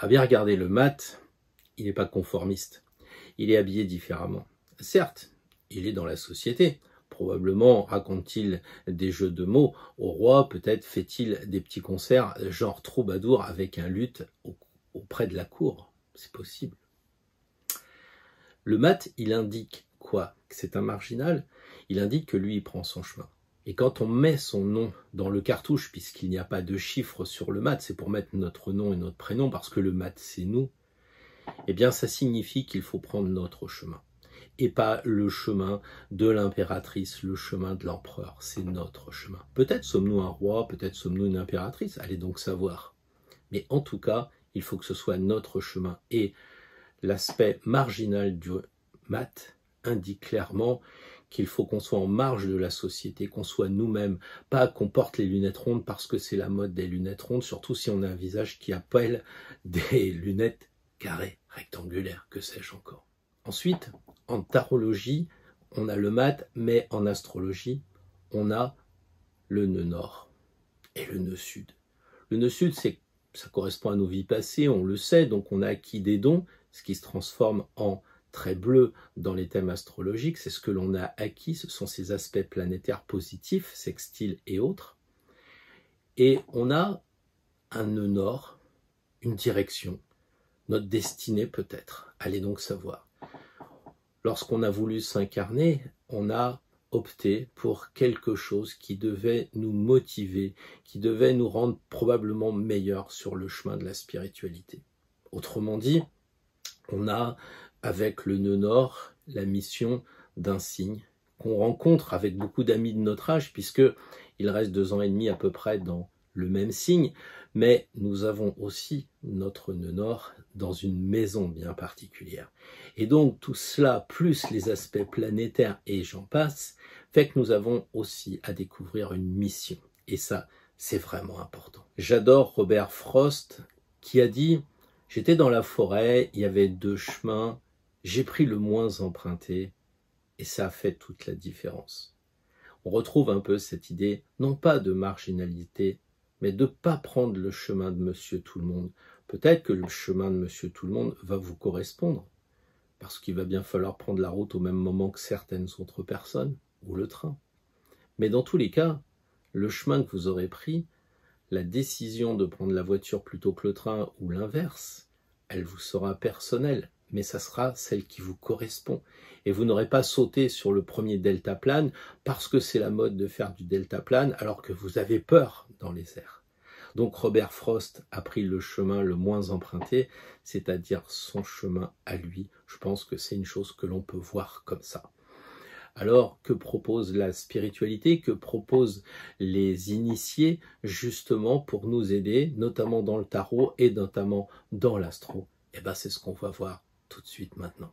À bien regarder, le mat, il n'est pas conformiste. Il est habillé différemment. Certes, il est dans la société. Probablement raconte-t-il des jeux de mots au roi, peut-être fait-il des petits concerts genre troubadour avec un luth auprès de la cour. C'est possible. Le mat, il indique quoi? Que c'est un marginal. Il indique que lui, il prend son chemin. Et quand on met son nom dans le cartouche, puisqu'il n'y a pas de chiffre sur le mat, c'est pour mettre notre nom et notre prénom, parce que le mat, c'est nous, eh bien, ça signifie qu'il faut prendre notre chemin. Et pas le chemin de l'impératrice, le chemin de l'empereur. C'est notre chemin. Peut-être sommes-nous un roi, peut-être sommes-nous une impératrice, allez donc savoir. Mais en tout cas, il faut que ce soit notre chemin. Et l'aspect marginal du mat indique clairement qu'il faut qu'on soit en marge de la société, qu'on soit nous-mêmes, pas qu'on porte les lunettes rondes parce que c'est la mode des lunettes rondes, surtout si on a un visage qui appelle des lunettes carrées, rectangulaires, que sais-je encore. Ensuite, en tarologie, on a le mat, mais en astrologie, on a le nœud nord et le nœud sud. Le nœud sud, ça correspond à nos vies passées, on le sait, donc on a acquis des dons, ce qui se transforme en traits bleus dans les thèmes astrologiques, c'est ce que l'on a acquis, ce sont ces aspects planétaires positifs, sextiles et autres. Et on a un nœud nord, une direction, notre destinée peut-être, allez donc savoir. Lorsqu'on a voulu s'incarner, on a opté pour quelque chose qui devait nous motiver, qui devait nous rendre probablement meilleurs sur le chemin de la spiritualité. Autrement dit, on a, avec le nœud nord, la mission d'un signe qu'on rencontre avec beaucoup d'amis de notre âge, puisqu'il reste 2 ans et demi à peu près dans le même signe, mais nous avons aussi notre nœud nord dans une maison bien particulière. Et donc tout cela, plus les aspects planétaires et j'en passe, fait que nous avons aussi à découvrir une mission. Et ça, c'est vraiment important. J'adore Robert Frost qui a dit « J'étais dans la forêt, il y avait 2 chemins, j'ai pris le moins emprunté et ça a fait toute la différence. » On retrouve un peu cette idée, non pas de marginalité, mais de ne pas prendre le chemin de Monsieur Tout-le-Monde. Peut-être que le chemin de Monsieur Tout-le-Monde va vous correspondre, parce qu'il va bien falloir prendre la route au même moment que certaines autres personnes, ou le train. Mais dans tous les cas, le chemin que vous aurez pris, la décision de prendre la voiture plutôt que le train, ou l'inverse, elle vous sera personnelle, mais ça sera celle qui vous correspond. Et vous n'aurez pas sauté sur le premier deltaplane parce que c'est la mode de faire du deltaplane alors que vous avez peur dans les airs. Donc Robert Frost a pris le chemin le moins emprunté, c'est-à-dire son chemin à lui. Je pense que c'est une chose que l'on peut voir comme ça. Alors, que propose la spiritualité, que proposent les initiés justement pour nous aider, notamment dans le tarot et notamment dans l'astro? Eh bien, c'est ce qu'on va voir tout de suite maintenant.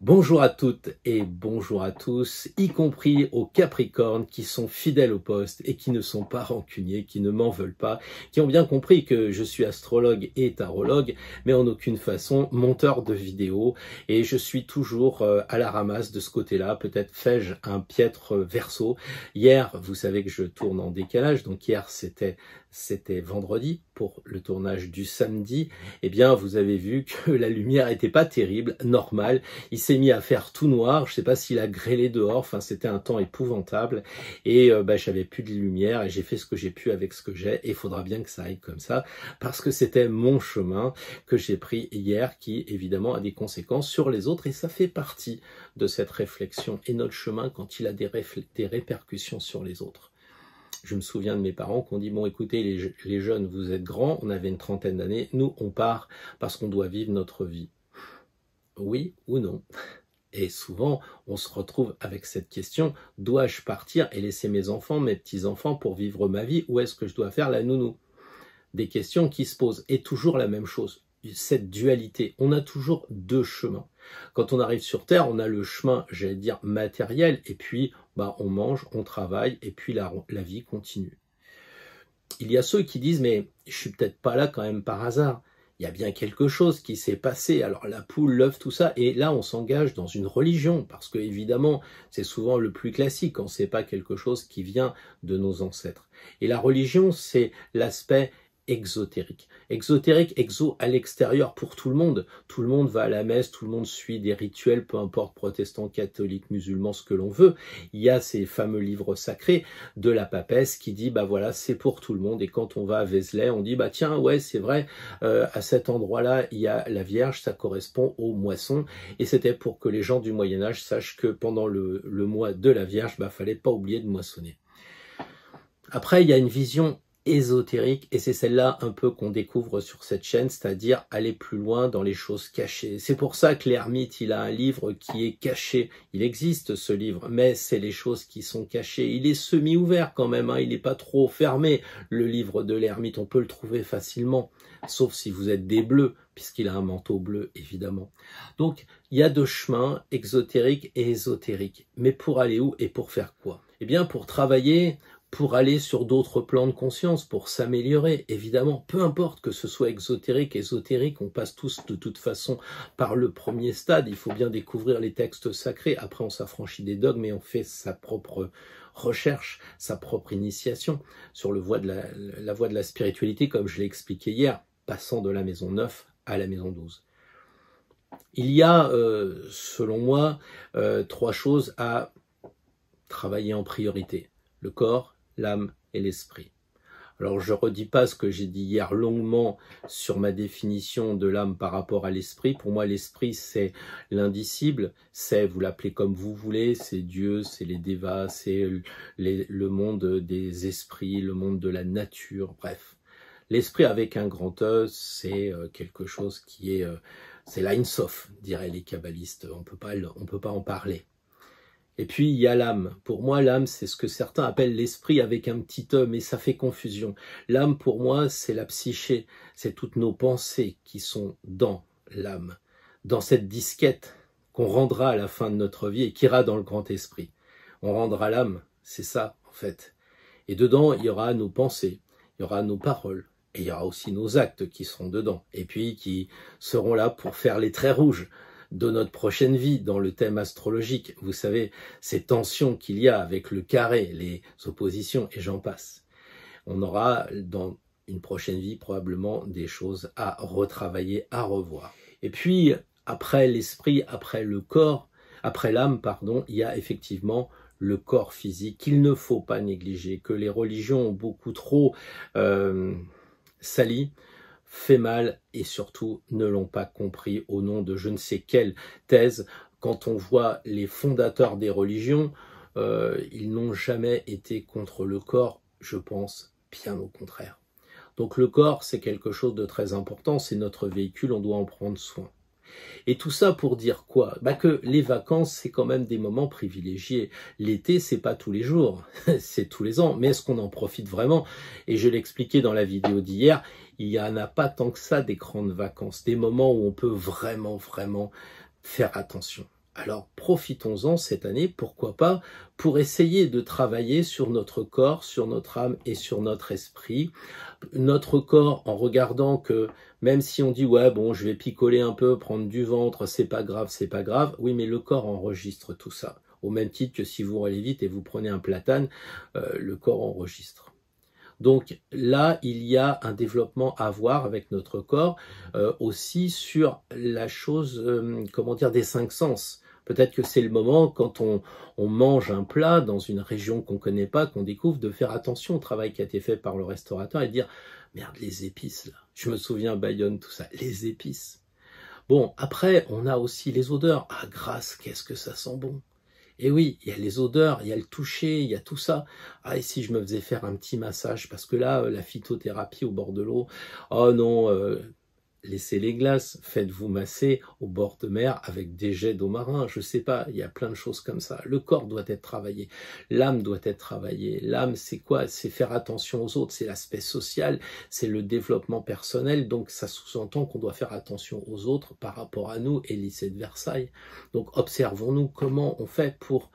Bonjour à toutes et bonjour à tous, y compris aux Capricornes qui sont fidèles au poste et qui ne sont pas rancuniers, qui ne m'en veulent pas, qui ont bien compris que je suis astrologue et tarologue, mais en aucune façon monteur de vidéos, et je suis toujours à la ramasse de ce côté-là. Peut-être fais-je un piètre Verseau. Hier, vous savez que je tourne en décalage, donc hier c'était vendredi pour le tournage du samedi. Eh bien, vous avez vu que la lumière n'était pas terrible, normale. Il s'est mis à faire tout noir. Je ne sais pas s'il a grêlé dehors. Enfin, c'était un temps épouvantable. Et j'avais plus de lumière et j'ai fait ce que j'ai pu avec ce que j'ai. Et il faudra bien que ça aille comme ça parce que c'était mon chemin que j'ai pris hier qui, évidemment, a des conséquences sur les autres. Et ça fait partie de cette réflexion. Et notre chemin, quand il a des répercussions sur les autres. Je me souviens de mes parents qui ont dit « Bon, écoutez, les jeunes, vous êtes grands, on avait une trentaine d'années, nous, on part parce qu'on doit vivre notre vie. » Oui ou non? Et souvent, on se retrouve avec cette question « Dois-je partir et laisser mes enfants, mes petits-enfants pour vivre ma vie ou est-ce que je dois faire la nounou ?» Des questions qui se posent. Et toujours la même chose, cette dualité. On a toujours 2 chemins. Quand on arrive sur Terre, on a le chemin, j'allais dire, matériel, et puis on mange, on travaille, et puis la vie continue. Il y a ceux qui disent, mais je suis peut-être pas là quand même par hasard. il y a bien quelque chose qui s'est passé. Alors la poule, l'œuf, tout ça, et là on s'engage dans une religion, parce que évidemment c'est souvent le plus classique quand c'est pas quelque chose qui vient de nos ancêtres. Et la religion, c'est l'aspect exotérique. Exotérique, exo à l'extérieur pour tout le monde. Tout le monde va à la messe, tout le monde suit des rituels, peu importe protestant, catholique, musulman, ce que l'on veut. Il y a ces fameux livres sacrés de la papesse qui dit bah voilà, c'est pour tout le monde. Et quand on va à Vézelay, on dit bah tiens ouais c'est vrai, à cet endroit-là il y a la Vierge, ça correspond aux moissons. Et c'était pour que les gens du Moyen-Âge sachent que pendant le mois de la Vierge, bah fallait pas oublier de moissonner. Après il y a une vision ésotérique, et c'est celle-là un peu qu'on découvre sur cette chaîne, c'est-à-dire aller plus loin dans les choses cachées. C'est pour ça que l'ermite, il a un livre qui est caché. Il existe ce livre, mais c'est les choses qui sont cachées. Il est semi-ouvert quand même, hein, il n'est pas trop fermé. Le livre de l'ermite, on peut le trouver facilement, sauf si vous êtes des bleus, puisqu'il a un manteau bleu, évidemment. Donc, il y a deux chemins, exotériques et ésotériques. Mais pour aller où et pour faire quoi? Eh bien, pour travailler, pour aller sur d'autres plans de conscience, pour s'améliorer, évidemment, peu importe que ce soit exotérique, ésotérique, on passe tous de toute façon par le premier stade, il faut bien découvrir les textes sacrés, après on s'affranchit des dogmes et on fait sa propre recherche, sa propre initiation sur la voie de la spiritualité, comme je l'ai expliqué hier, passant de la maison 9 à la maison 12. Il y a, selon moi, trois choses à travailler en priorité: le corps, l'âme et l'esprit. Alors je ne redis pas ce que j'ai dit hier longuement sur ma définition de l'âme par rapport à l'esprit. Pour moi l'esprit c'est l'indicible, c'est, vous l'appelez comme vous voulez, c'est Dieu, c'est les dévas, c'est le monde des esprits, le monde de la nature, bref. L'esprit avec un grand E, c'est quelque chose qui est, c'est l'Ein Sof, diraient les kabbalistes, on peut pas en parler. Et puis il y a l'âme. Pour moi, l'âme, c'est ce que certains appellent l'esprit avec un petit E, mais ça fait confusion. L'âme, pour moi, c'est la psyché, c'est toutes nos pensées qui sont dans l'âme, dans cette disquette qu'on rendra à la fin de notre vie et qui ira dans le grand esprit. On rendra l'âme, c'est ça en fait. Et dedans, il y aura nos pensées, il y aura nos paroles, et il y aura aussi nos actes qui seront dedans, et puis qui seront là pour faire les traits rouges de notre prochaine vie dans le thème astrologique. Vous savez, ces tensions qu'il y a avec le carré, les oppositions, et j'en passe. On aura dans une prochaine vie probablement des choses à retravailler, à revoir. Et puis, après l'esprit, après le corps, après l'âme, pardon, il y a effectivement le corps physique qu'il ne faut pas négliger, que les religions ont beaucoup trop sali, fait mal et surtout ne l'ont pas compris au nom de je ne sais quelle thèse. Quand on voit les fondateurs des religions, ils n'ont jamais été contre le corps, je pense, bien au contraire. Donc le corps, c'est quelque chose de très important, c'est notre véhicule, on doit en prendre soin. Et tout ça pour dire quoi? Bah que les vacances, c'est quand même des moments privilégiés. L'été, c'est pas tous les jours, c'est tous les ans. Mais est-ce qu'on en profite vraiment? Et je l'expliquais dans la vidéo d'hier, il n'y en a pas tant que ça des grandes vacances, des moments où on peut vraiment faire attention. Alors profitons-en cette année, pourquoi pas, pour essayer de travailler sur notre corps, sur notre âme et sur notre esprit. Notre corps, en regardant que même si on dit ouais bon je vais picoler un peu, prendre du ventre, c'est pas grave, oui mais le corps enregistre tout ça. Au même titre que si vous allez vite et vous prenez un platane, le corps enregistre. Donc là, il y a un développement à voir avec notre corps, aussi sur la chose, comment dire, des 5 sens. Peut-être que c'est le moment, quand on mange un plat dans une région qu'on ne connaît pas, qu'on découvre, de faire attention au travail qui a été fait par le restaurateur et de dire « Merde, les épices, là. » Je me souviens, Bayonne, tout ça, les épices. Bon, après, on a aussi les odeurs. Ah, Grasse, qu'est-ce que ça sent bon! Et oui, il y a les odeurs, il y a le toucher, il y a tout ça. Ah, et si je me faisais faire un petit massage, parce que là, la phytothérapie au bord de l'eau, oh non, laissez les glaces, faites-vous masser au bord de mer avec des jets d'eau marin, je sais pas, il y a plein de choses comme ça. Le corps doit être travaillé, l'âme doit être travaillée. L'âme, c'est quoi? C'est faire attention aux autres, c'est l'aspect social, c'est le développement personnel, donc ça sous-entend qu'on doit faire attention aux autres par rapport à nous, et lycée de Versailles. Donc observons-nous comment on fait pour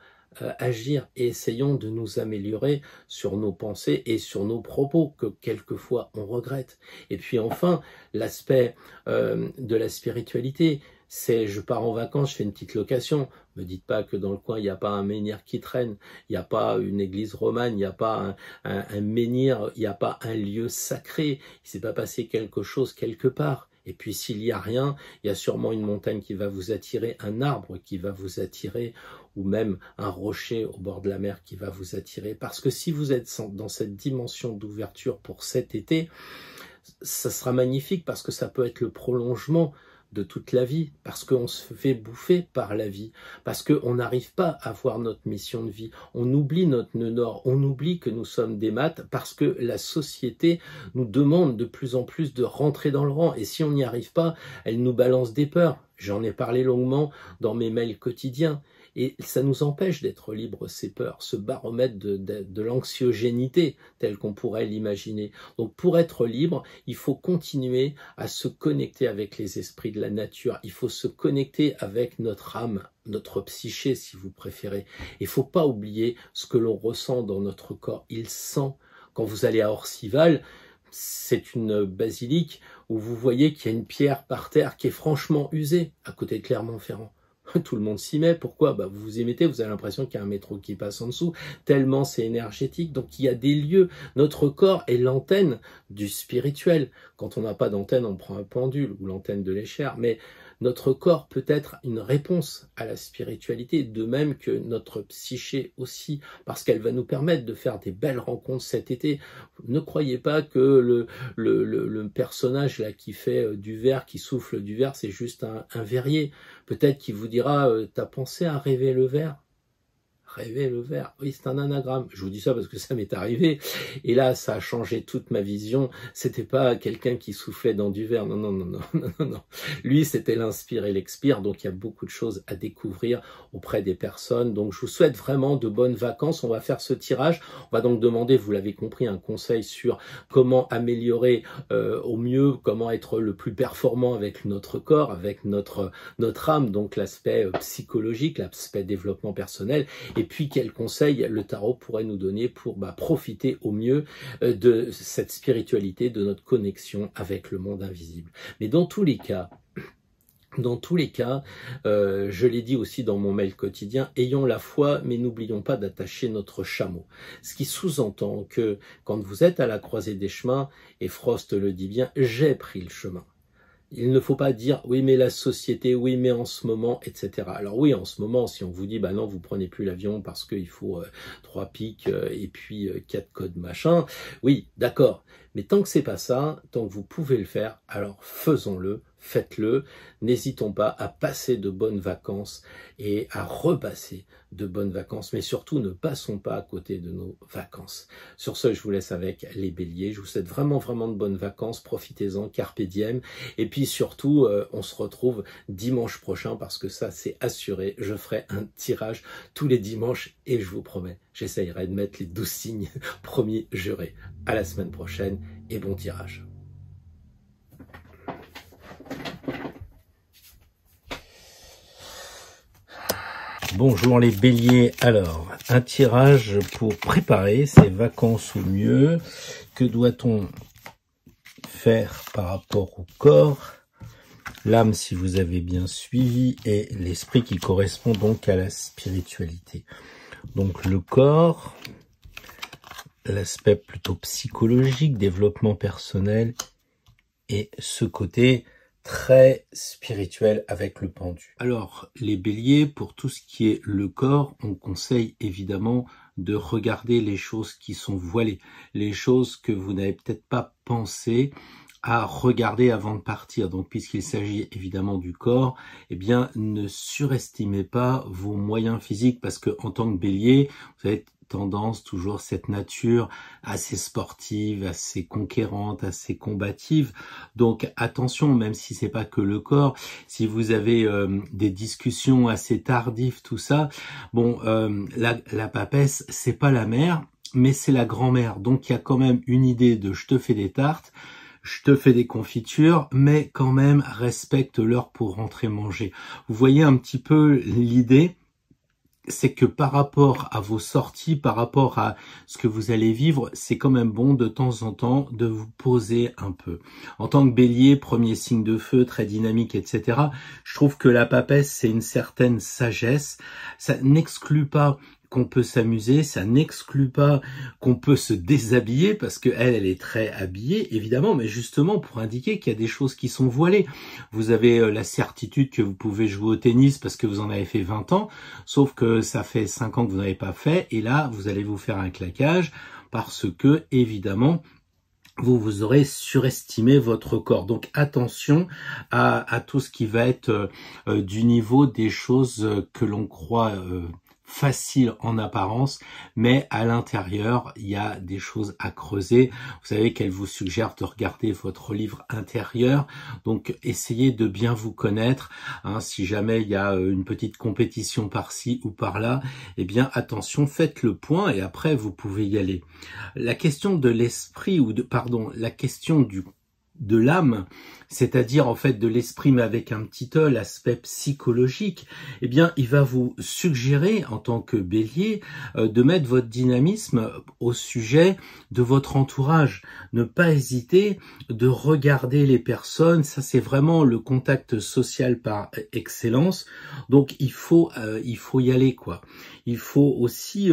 agir et essayons de nous améliorer sur nos pensées et sur nos propos que quelquefois on regrette. Et puis enfin, l'aspect de la spiritualité, c'est je pars en vacances, je fais une petite location. Me dites pas que dans le coin, il n'y a pas un menhir qui traîne, il n'y a pas une église romane, il n'y a pas un menhir, il n'y a pas un lieu sacré, il ne s'est pas passé quelque chose quelque part. Et puis s'il n'y a rien, il y a sûrement une montagne qui va vous attirer, un arbre qui va vous attirer, ou même un rocher au bord de la mer qui va vous attirer. Parce que si vous êtes dans cette dimension d'ouverture pour cet été, ça sera magnifique parce que ça peut être le prolongement de toute la vie, parce qu'on se fait bouffer par la vie, parce qu'on n'arrive pas à voir notre mission de vie, on oublie notre nœud nord, on oublie que nous sommes des maths, parce que la société nous demande de plus en plus de rentrer dans le rang, et si on n'y arrive pas, elle nous balance des peurs. J'en ai parlé longuement dans mes mails quotidiens, et ça nous empêche d'être libres, ces peurs, ce baromètre de l'anxiogénité, tel qu'on pourrait l'imaginer. Donc pour être libre, il faut continuer à se connecter avec les esprits de la nature, il faut se connecter avec notre âme, notre psyché si vous préférez. Il ne faut pas oublier ce que l'on ressent dans notre corps, il sent. Quand vous allez à Orcival, c'est une basilique où vous voyez qu'il y a une pierre par terre qui est franchement usée, à côté de Clermont-Ferrand. Tout le monde s'y met. Pourquoi? Vous vous y mettez, vous avez l'impression qu'il y a un métro qui passe en dessous, tellement c'est énergétique. Donc il y a des lieux. Notre corps est l'antenne du spirituel. Quand on n'a pas d'antenne, on prend un pendule ou l'antenne de l'échelle. Mais notre corps peut être une réponse à la spiritualité, de même que notre psyché aussi, parce qu'elle va nous permettre de faire des belles rencontres cet été. Ne croyez pas que le personnage là qui fait du verre, qui souffle du verre, c'est juste un verrier. Peut-être qu'il vous dira, t'as pensé à rêver le verre? Rêver le verre, oui, c'est un anagramme. Je vous dis ça parce que ça m'est arrivé. Et là, ça a changé toute ma vision. C'était pas quelqu'un qui soufflait dans du verre. Non, non, non, non, non, non, non. Lui, c'était l'inspire et l'expire. Donc, il y a beaucoup de choses à découvrir auprès des personnes. Donc, je vous souhaite vraiment de bonnes vacances. On va faire ce tirage. On va donc demander, vous l'avez compris, un conseil sur comment améliorer au mieux, comment être le plus performant avec notre corps, avec notre âme. Donc, l'aspect psychologique, l'aspect développement personnel. Et puis, quel conseil le tarot pourrait nous donner pour profiter au mieux de cette spiritualité, de notre connexion avec le monde invisible. Mais dans tous les cas, je l'ai dit aussi dans mon mail quotidien, ayons la foi, mais n'oublions pas d'attacher notre chameau. Ce qui sous-entend que quand vous êtes à la croisée des chemins, et Frost le dit bien, j'ai pris le chemin. Il ne faut pas dire oui mais la société, oui mais en ce moment, etc. Alors oui, en ce moment, si on vous dit bah non, vous prenez plus l'avion parce qu'il faut 3 pics et puis 4 codes machin, oui, d'accord. Mais tant que c'est pas ça, tant que vous pouvez le faire, alors faisons-le, faites-le. N'hésitons pas à passer de bonnes vacances et à repasser de bonnes vacances. Mais surtout, ne passons pas à côté de nos vacances. Sur ce, je vous laisse avec les béliers. Je vous souhaite vraiment, vraiment de bonnes vacances. Profitez-en, carpe diem. Et puis surtout, on se retrouve dimanche prochain parce que ça, c'est assuré. Je ferai un tirage tous les dimanches et je vous promets, j'essayerai de mettre les 12 signes promis, juré. À la semaine prochaine et bon tirage. Bonjour les béliers, alors un tirage pour préparer ces vacances au mieux. Que doit-on faire par rapport au corps, l'âme si vous avez bien suivi et l'esprit qui correspond donc à la spiritualité. Donc le corps, l'aspect plutôt psychologique, développement personnel et ce côté très spirituel avec le pendu. Alors, les béliers, pour tout ce qui est le corps, on conseille évidemment de regarder les choses qui sont voilées, les choses que vous n'avez peut-être pas pensé à regarder avant de partir. Donc, puisqu'il s'agit évidemment du corps, eh bien, ne surestimez pas vos moyens physiques parce que en tant que bélier, vous avez tendance, toujours cette nature assez sportive, assez conquérante, assez combative. Donc attention, même si c'est pas que le corps, si vous avez des discussions assez tardives, tout ça, bon, la papesse, c'est pas la mère, mais c'est la grand-mère. Donc il y a quand même une idée de je te fais des tartes, je te fais des confitures, mais quand même respecte l'heure pour rentrer manger. Vous voyez un petit peu l'idée. c'est que par rapport à vos sorties, par rapport à ce que vous allez vivre, c'est quand même bon de temps en temps de vous poser un peu. En tant que Bélier, premier signe de feu, très dynamique, etc., je trouve que la papesse, c'est une certaine sagesse. Ça n'exclut pas qu'on peut s'amuser, ça n'exclut pas qu'on peut se déshabiller, parce que elle est très habillée, évidemment, mais justement pour indiquer qu'il y a des choses qui sont voilées. Vous avez la certitude que vous pouvez jouer au tennis parce que vous en avez fait 20 ans, sauf que ça fait 5 ans que vous n'avez pas fait, et là, vous allez vous faire un claquage, parce que, évidemment, vous aurez surestimé votre corps. Donc attention à tout ce qui va être du niveau des choses que l'on croit facile en apparence, mais à l'intérieur, il y a des choses à creuser. Vous savez qu'elle vous suggère de regarder votre livre intérieur, donc essayez de bien vous connaître. Si jamais il y a une petite compétition par-ci ou par-là, eh bien attention, faites le point et après vous pouvez y aller. La question de l'esprit, la question de l'âme, c'est-à-dire en fait de l'esprit mais avec un petit E, l'aspect psychologique, eh bien il va vous suggérer en tant que Bélier de mettre votre dynamisme au sujet de votre entourage. Ne pas hésiter de regarder les personnes, ça c'est vraiment le contact social par excellence, donc il faut y aller quoi. Il faut aussi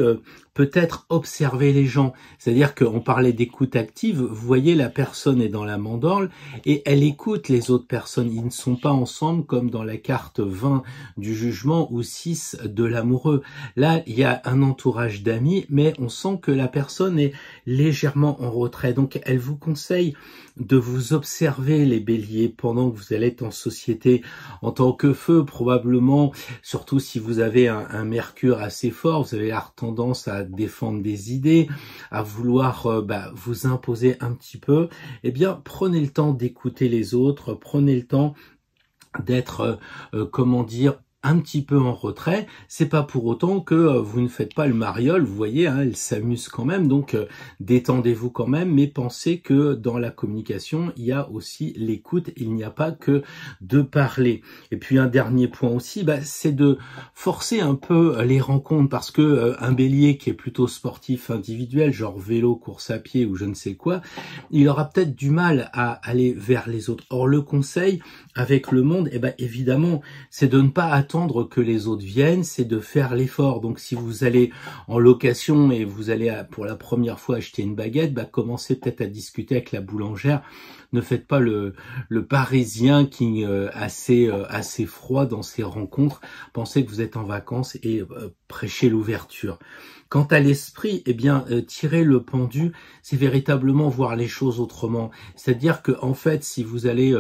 peut-être observer les gens, c'est-à-dire qu'on parlait d'écoute active, vous voyez la personne est dans la mandorle et elle écoute les autres personnes, ils ne sont pas ensemble comme dans la carte 20 du jugement ou 6 de l'amoureux. Là, il y a un entourage d'amis, mais on sent que la personne est légèrement en retrait, donc elle vous conseille de vous observer les béliers pendant que vous allez être en société en tant que feu, probablement, surtout si vous avez un mercure assez fort, vous avez la tendance à défendre des idées, à vouloir vous imposer un petit peu. Eh bien, prenez le temps d'écouter les autres, prenez le temps d'être, un petit peu en retrait. C'est pas pour autant que vous ne faites pas le mariole, vous voyez, elle s'amuse quand même, donc détendez-vous quand même, mais pensez que dans la communication, il y a aussi l'écoute, il n'y a pas que de parler. Et puis un dernier point aussi, c'est de forcer un peu les rencontres, parce que un bélier qui est plutôt sportif individuel, genre vélo, course à pied ou je ne sais quoi, il aura peut-être du mal à aller vers les autres. Or le conseil avec le monde, évidemment, c'est de ne pas attendre que les autres viennent, c'est de faire l'effort. Donc si vous allez en location et vous allez pour la première fois acheter une baguette, commencez peut-être à discuter avec la boulangère. Ne faites pas le parisien qui est assez froid dans ses rencontres. Pensez que vous êtes en vacances et prêchez l'ouverture. Quant à l'esprit, tirer le pendu, c'est véritablement voir les choses autrement. C'est-à-dire que en fait, si vous allez,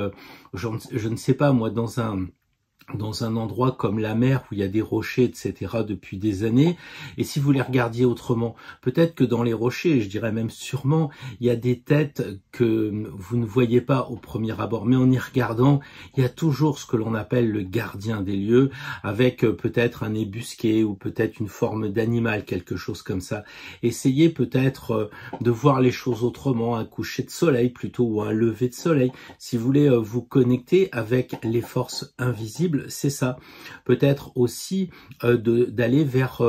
je ne sais pas moi, dans un endroit comme la mer où il y a des rochers, etc. depuis des années, et si vous les regardiez autrement, peut-être que dans les rochers, je dirais même sûrement, il y a des têtes que vous ne voyez pas au premier abord, mais en y regardant, il y a toujours ce que l'on appelle le gardien des lieux, avec peut-être un ébusqué ou peut-être une forme d'animal, quelque chose comme ça. Essayez peut-être de voir les choses autrement, un coucher de soleil plutôt ou un lever de soleil, si vous voulez vous connecter avec les forces invisibles. C'est ça. Peut-être aussi d'aller vers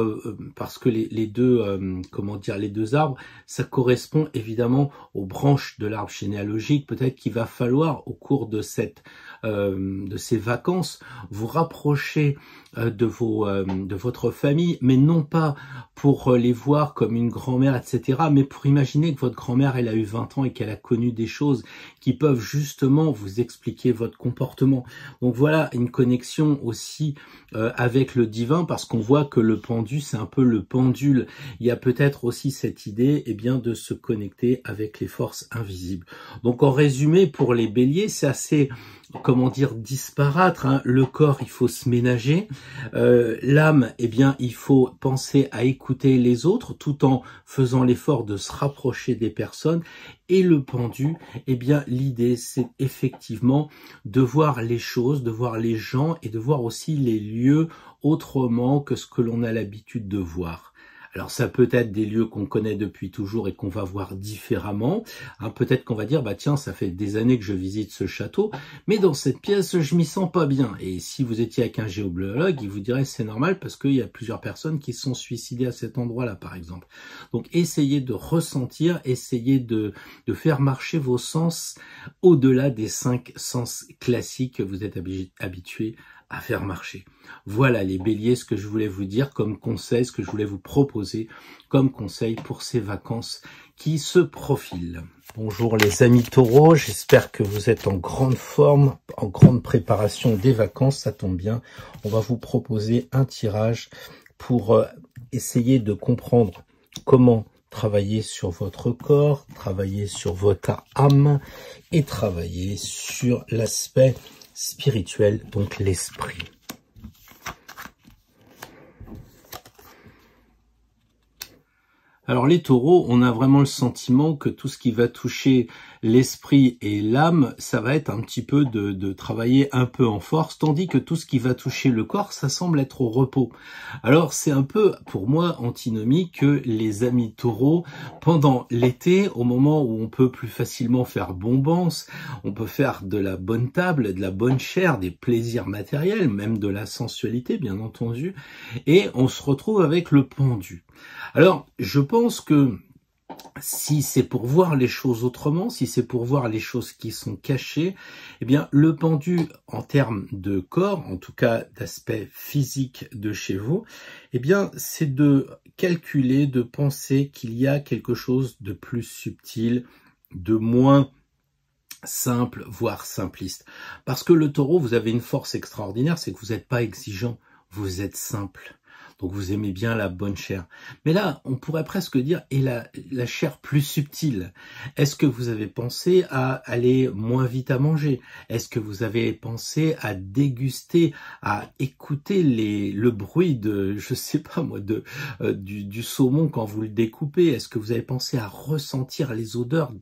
parce que les deux arbres, ça correspond évidemment aux branches de l'arbre généalogique. Peut-être qu'il va falloir au cours de ces vacances vous rapprocher de votre famille, mais non pas pour les voir comme une grand-mère, etc., mais pour imaginer que votre grand-mère, elle a eu 20 ans et qu'elle a connu des choses qui peuvent justement vous expliquer votre comportement. Donc voilà, une connexion aussi avec le divin, parce qu'on voit que le pendu, c'est un peu le pendule. Il y a peut-être aussi cette idée de se connecter avec les forces invisibles. Donc en résumé, pour les béliers, c'est assez disparate, le corps, il faut se ménager, l'âme, il faut penser à écouter les autres tout en faisant l'effort de se rapprocher des personnes, et le pendu, l'idée c'est effectivement de voir les choses, de voir les gens et de voir aussi les lieux autrement que ce que l'on a l'habitude de voir. Alors ça peut être des lieux qu'on connaît depuis toujours et qu'on va voir différemment. Hein, peut-être qu'on va dire, bah tiens, ça fait des années que je visite ce château, mais dans cette pièce, je m'y sens pas bien. Et si vous étiez avec un géobiologue, il vous dirait c'est normal parce qu'il y a plusieurs personnes qui se sont suicidées à cet endroit-là, par exemple. Donc essayez de ressentir, essayez de faire marcher vos sens au-delà des 5 sens classiques que vous êtes habitués à faire marcher. Voilà les béliers, ce que je voulais vous dire comme conseil, ce que je voulais vous proposer comme conseil pour ces vacances qui se profilent. Bonjour les amis taureaux, j'espère que vous êtes en grande forme, en grande préparation des vacances, ça tombe bien. On va vous proposer un tirage pour essayer de comprendre comment travailler sur votre corps, travailler sur votre âme et travailler sur l'aspect spirituel, donc l'esprit. Alors les taureaux, on a vraiment le sentiment que tout ce qui va toucher l'esprit et l'âme, ça va être un petit peu de travailler un peu en force, tandis que tout ce qui va toucher le corps, ça semble être au repos. Alors c'est un peu, pour moi, antinomique que les amis taureaux, pendant l'été, au moment où on peut plus facilement faire bombance, on peut faire de la bonne table, de la bonne chair, des plaisirs matériels, même de la sensualité, bien entendu, et on se retrouve avec le pendu. Alors, je pense que si c'est pour voir les choses autrement, si c'est pour voir les choses qui sont cachées, eh bien, le pendu, en termes de corps, en tout cas d'aspect physique de chez vous, eh bien, c'est de calculer, de penser qu'il y a quelque chose de plus subtil, de moins simple, voire simpliste. Parce que le taureau, vous avez une force extraordinaire, c'est que vous n'êtes pas exigeant, vous êtes simple. Donc vous aimez bien la bonne chair. Mais là, on pourrait presque dire, et la chair plus subtile. Est-ce que vous avez pensé à aller moins vite à manger? Est-ce que vous avez pensé à déguster, à écouter le bruit de, je sais pas moi, du saumon quand vous le découpez? Est-ce que vous avez pensé à ressentir les odeurs,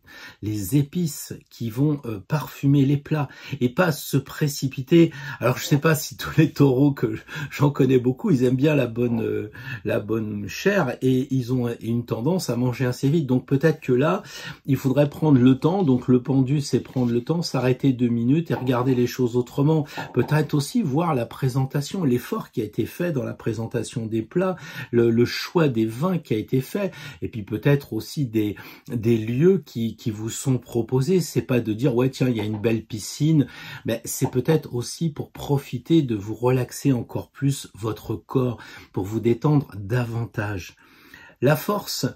les épices qui vont parfumer les plats et pas se précipiter? Alors je sais pas si tous les taureaux que j'en connais beaucoup, ils aiment bien la bonne chair et ils ont une tendance à manger assez vite. Donc peut-être que là, il faudrait prendre le temps. Donc le pendu, c'est prendre le temps, s'arrêter 2 minutes et regarder les choses autrement. Peut-être aussi voir la présentation, l'effort qui a été fait dans la présentation des plats, le choix des vins qui a été fait, et puis peut-être aussi des lieux qui vous sont proposés. C'est pas de dire ouais tiens il y a une belle piscine, mais c'est peut-être aussi pour profiter de vous relaxer encore plus votre corps, pour vous détendre davantage. La force,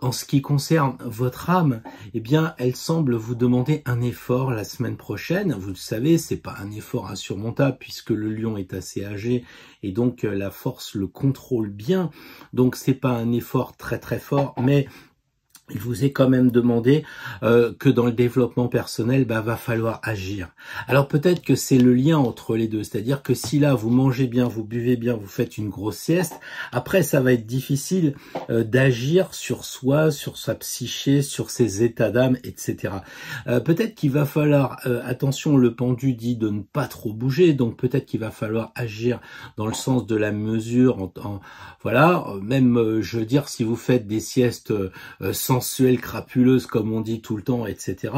en ce qui concerne votre âme, eh bien, elle semble vous demander un effort la semaine prochaine. Vous le savez, c'est pas un effort insurmontable puisque le lion est assez âgé et donc la force le contrôle bien. Donc c'est pas un effort très très fort, mais il vous est quand même demandé que dans le développement personnel, va falloir agir. Alors peut-être que c'est le lien entre les deux, c'est-à-dire que si là vous mangez bien, vous buvez bien, vous faites une grosse sieste, après ça va être difficile d'agir sur soi, sur sa psyché, sur ses états d'âme, etc. Peut-être qu'il va falloir, attention, le pendu dit de ne pas trop bouger, donc peut-être qu'il va falloir agir dans le sens de la mesure, voilà, même je veux dire si vous faites des siestes sensuelle, crapuleuse, comme on dit tout le temps, etc.,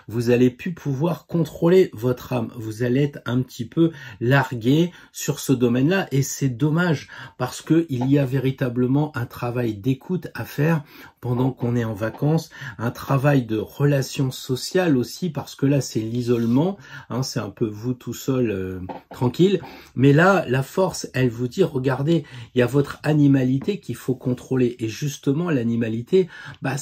vous allez plus pouvoir contrôler votre âme. Vous allez être un petit peu largué sur ce domaine-là, et c'est dommage, parce que il y a véritablement un travail d'écoute à faire pendant qu'on est en vacances, un travail de relation sociale aussi, parce que là, c'est l'isolement, hein, c'est un peu vous tout seul, tranquille, mais là, la force, elle vous dit, regardez, il y a votre animalité qu'il faut contrôler, et justement, l'animalité,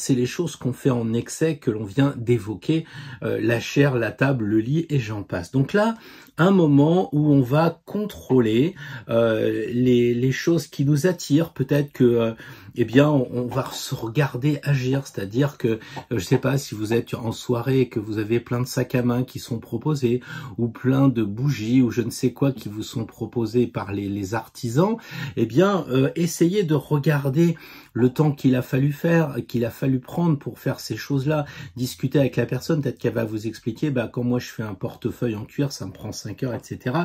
c'est les choses qu'on fait en excès, que l'on vient d'évoquer, la chair, la table, le lit, et j'en passe. Donc là, un moment où on va contrôler les choses qui nous attirent. Peut-être que eh bien on va se regarder agir, c'est-à-dire que je sais pas si vous êtes en soirée et que vous avez plein de sacs à main qui sont proposés, ou plein de bougies ou je ne sais quoi qui vous sont proposés par les artisans, eh bien essayez de regarder le temps qu'il a fallu fallu prendre pour faire ces choses-là. Discuter avec la personne, peut-être qu'elle va vous expliquer, quand moi je fais un portefeuille en cuir, ça me prend 5 heures, etc.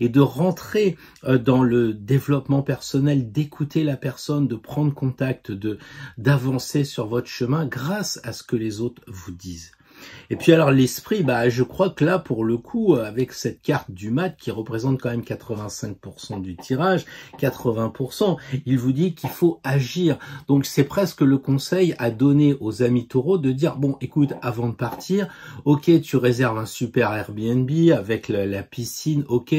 Et de rentrer dans le développement personnel, d'écouter la personne, de prendre contact, d'avancer sur votre chemin grâce à ce que les autres vous disent. Et puis alors l'esprit, je crois que là pour le coup, avec cette carte du mat qui représente quand même 85% du tirage, 80%, il vous dit qu'il faut agir. Donc c'est presque le conseil à donner aux amis taureaux de dire, bon écoute, avant de partir, ok, tu réserves un super Airbnb avec la piscine, ok,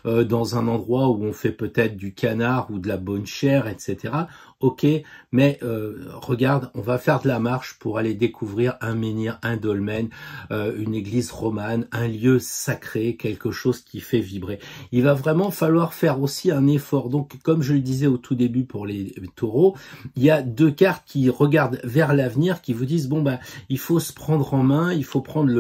dans un endroit où on fait peut-être du canard ou de la bonne chair, etc. Ok, mais regarde, on va faire de la marche pour aller découvrir un menhir, un dolmen, une église romane, un lieu sacré, quelque chose qui fait vibrer. Il va vraiment falloir faire aussi un effort. Donc, comme je le disais au tout début pour les taureaux, il y a 2 cartes qui regardent vers l'avenir, qui vous disent, bon, il faut se prendre en main, il faut prendre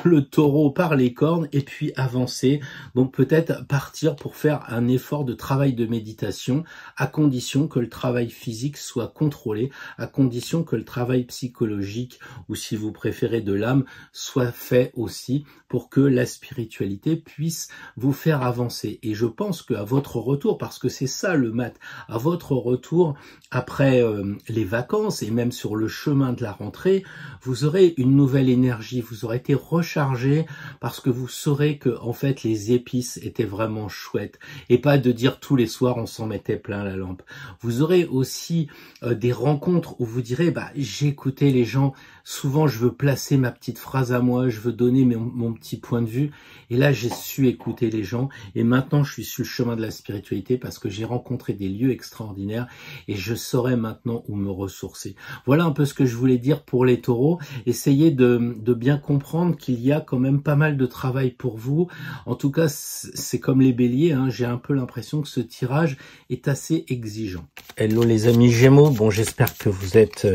le taureau par les cornes et puis avancer. Donc, peut-être partir pour faire un effort de travail de méditation, à condition que le travail physique soit contrôlé, à condition que le travail psychologique, ou si vous préférez de l'âme, soit fait aussi pour que la spiritualité puisse vous faire avancer. Et je pense qu'à votre retour, parce que c'est ça le mat, à votre retour après les vacances et même sur le chemin de la rentrée, vous aurez une nouvelle énergie, vous aurez été rechargé parce que vous saurez que en fait les épices étaient vraiment chouettes et pas de dire tous les soirs on s'en mettait plein la lampe. Vous aurez aussi des rencontres où vous direz j'ai écouté les gens, souvent je veux placer ma petite phrase à moi, je veux donner mon petit point de vue et là j'ai su écouter les gens et maintenant je suis sur le chemin de la spiritualité parce que j'ai rencontré des lieux extraordinaires et je saurai maintenant où me ressourcer. Voilà un peu ce que je voulais dire pour les taureaux. Essayez de bien comprendre qu'il y a quand même pas mal de travail pour vous. En tout cas, c'est comme les béliers, j'ai un peu l'impression que ce tirage est assez exigeant. Hello les amis Gémeaux, bon j'espère que vous êtes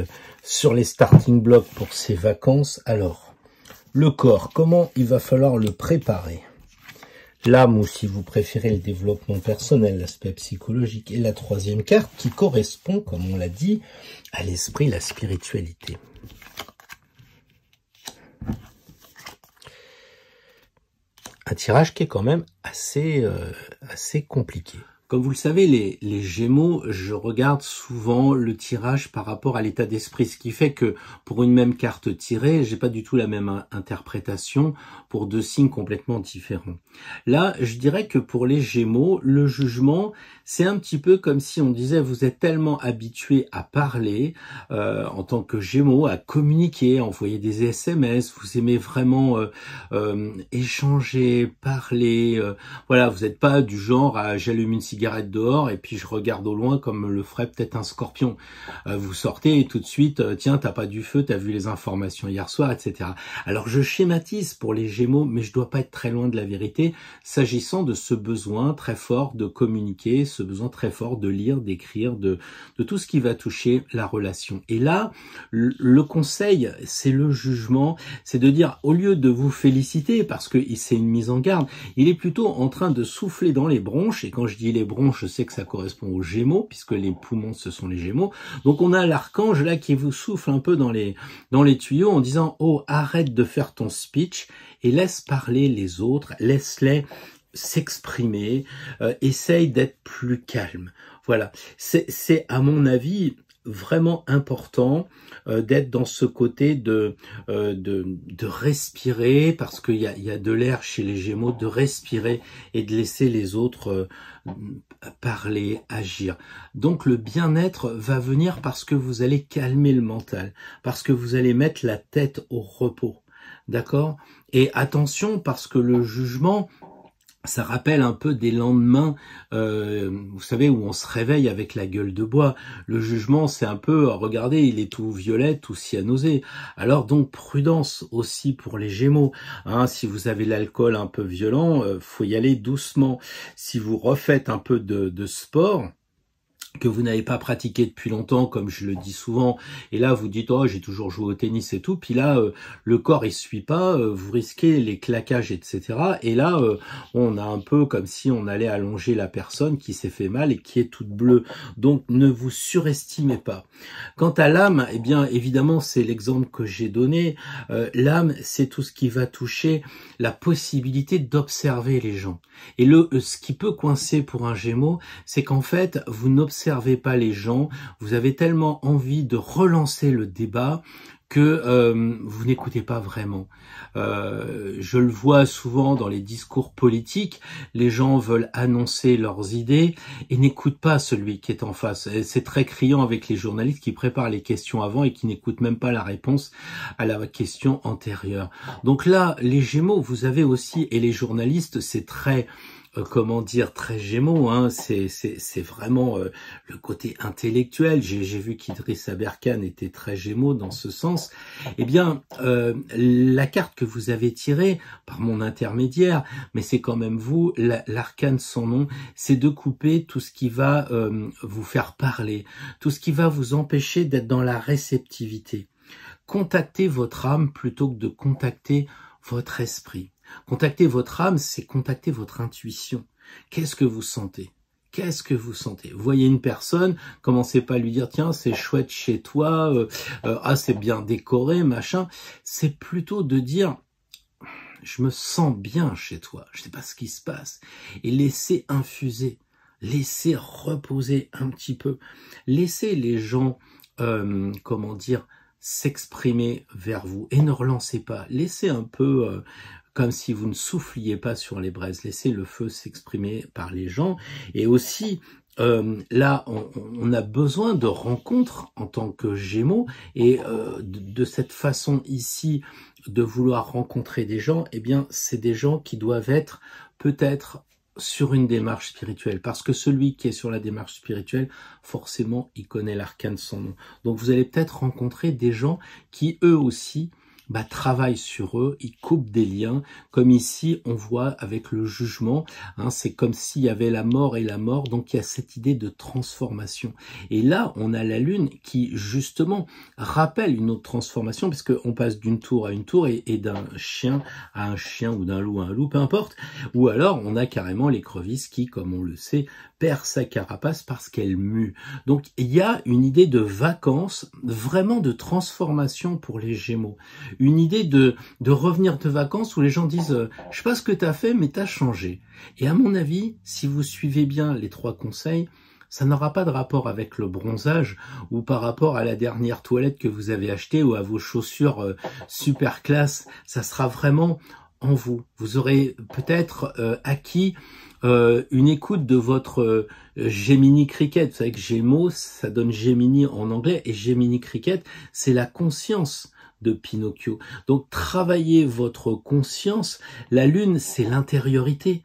sur les starting blocks pour ces vacances. Alors, le corps, comment il va falloir le préparer? L'âme, ou si vous préférez le développement personnel, l'aspect psychologique, et la 3e carte qui correspond, comme on l'a dit, à l'esprit, la spiritualité. Un tirage qui est quand même assez compliqué. Comme vous le savez, les Gémeaux, je regarde souvent le tirage par rapport à l'état d'esprit, ce qui fait que pour une même carte tirée, j'ai pas du tout la même interprétation pour 2 signes complètement différents. Là, je dirais que pour les Gémeaux, le jugement, c'est un petit peu comme si on disait vous êtes tellement habitué à parler en tant que Gémeaux, à communiquer, à envoyer des SMS, vous aimez vraiment échanger, parler, voilà, vous n'êtes pas du genre à j'allume une cigarette dehors et puis je regarde au loin comme le ferait peut-être un scorpion. Vous sortez et tout de suite, tiens, t'as pas du feu, t'as vu les informations hier soir, etc. Alors je schématise pour les Gémeaux, mais je dois pas être très loin de la vérité, s'agissant de ce besoin très fort de communiquer, ce besoin très fort de lire, d'écrire, de tout ce qui va toucher la relation. Et là, le conseil, c'est le jugement, c'est de dire, au lieu de vous féliciter, parce que c'est une mise en garde, il est plutôt en train de souffler dans les bronches, et quand je dis les bronches, je sais que ça correspond aux Gémeaux, puisque les poumons, ce sont les Gémeaux. Donc on a l'archange là qui vous souffle un peu dans les tuyaux en disant, oh, arrête de faire ton speech et laisse parler les autres, laisse-les s'exprimer, essaye d'être plus calme. Voilà, c'est à mon avis vraiment important d'être dans ce côté de respirer, parce qu'il y a de l'air chez les Gémeaux, de respirer et de laisser les autres parler, agir. Donc le bien-être va venir parce que vous allez calmer le mental, parce que vous allez mettre la tête au repos. D'accord? Et attention, parce que le jugement, ça rappelle un peu des lendemains, vous savez, où on se réveille avec la gueule de bois. Le jugement, c'est un peu, regardez, il est tout violet, tout cyanosé. Alors donc, prudence aussi pour les Gémeaux. Si vous avez l'alcool un peu violent, faut y aller doucement. Si vous refaites un peu de sport, que vous n'avez pas pratiqué depuis longtemps, comme je le dis souvent, et là vous dites oh j'ai toujours joué au tennis et tout, puis là le corps il suit pas, vous risquez les claquages etc. Et là on a un peu comme si on allait allonger la personne qui s'est fait mal et qui est toute bleue. Donc ne vous surestimez pas. Quant à l'âme, eh bien évidemment c'est l'exemple que j'ai donné. L'âme c'est tout ce qui va toucher la possibilité d'observer les gens. Et ce qui peut coincer pour un Gémeaux, c'est qu'en fait vous n'observez pas les gens, vous avez tellement envie de relancer le débat que vous n'écoutez pas vraiment. Je le vois souvent dans les discours politiques, les gens veulent annoncer leurs idées et n'écoutent pas celui qui est en face. C'est très criant avec les journalistes qui préparent les questions avant et qui n'écoutent même pas la réponse à la question antérieure. Donc là, les Gémeaux, vous avez aussi, et les journalistes, c'est très comment dire, très Gémeaux, hein, c'est vraiment le côté intellectuel. J'ai vu qu'Idriss Aberkan était très Gémeaux dans ce sens. Eh bien, la carte que vous avez tirée par mon intermédiaire, mais c'est quand même vous, l'arcane sans nom, c'est de couper tout ce qui va vous faire parler, tout ce qui va vous empêcher d'être dans la réceptivité. Contactez votre âme plutôt que de contacter votre esprit. Contacter votre âme, c'est contacter votre intuition. Qu'est-ce que vous sentez? Qu'est-ce que vous sentez? Vous voyez une personne, commencez pas à lui dire tiens c'est chouette chez toi, ah c'est bien décoré, machin. C'est plutôt de dire je me sens bien chez toi, je sais pas ce qui se passe. Et laissez infuser, laissez reposer un petit peu, laissez les gens, comment dire, s'exprimer vers vous et ne relancez pas. Laissez un peu comme si vous ne souffliez pas sur les braises. Laissez le feu s'exprimer par les gens. Et aussi, là, on a besoin de rencontres en tant que Gémeaux. Et de cette façon ici de vouloir rencontrer des gens, eh bien, c'est des gens qui doivent être peut-être sur une démarche spirituelle, parce que celui qui est sur la démarche spirituelle, forcément, il connaît l'arcane sans nom. Donc, vous allez peut-être rencontrer des gens qui, eux aussi, travaillent sur eux, ils coupent des liens, comme ici, on voit avec le jugement, hein, c'est comme s'il y avait la mort et la mort, donc il y a cette idée de transformation. Et là, on a la lune qui, justement, rappelle une autre transformation, parce qu'on passe d'une tour à une tour, et d'un chien à un chien, ou d'un loup à un loup, peu importe. Ou alors, on a carrément l'écrevisse qui, comme on le sait, perd sa carapace parce qu'elle mue. Donc, il y a une idée de vacances, vraiment de transformation pour les Gémeaux. Une idée de revenir de vacances où les gens disent « je sais pas ce que tu as fait, mais tu as changé ». Et à mon avis, si vous suivez bien les 3 conseils, ça n'aura pas de rapport avec le bronzage ou par rapport à la dernière toilette que vous avez achetée ou à vos chaussures super classe. Ça sera vraiment en vous. Vous aurez peut-être acquis une écoute de votre Gemini Cricket. Vous savez que Gémeaux, ça donne Gemini en anglais, et Gemini Cricket, c'est la conscience de Pinocchio. Donc travaillez votre conscience. La lune, c'est l'intériorité.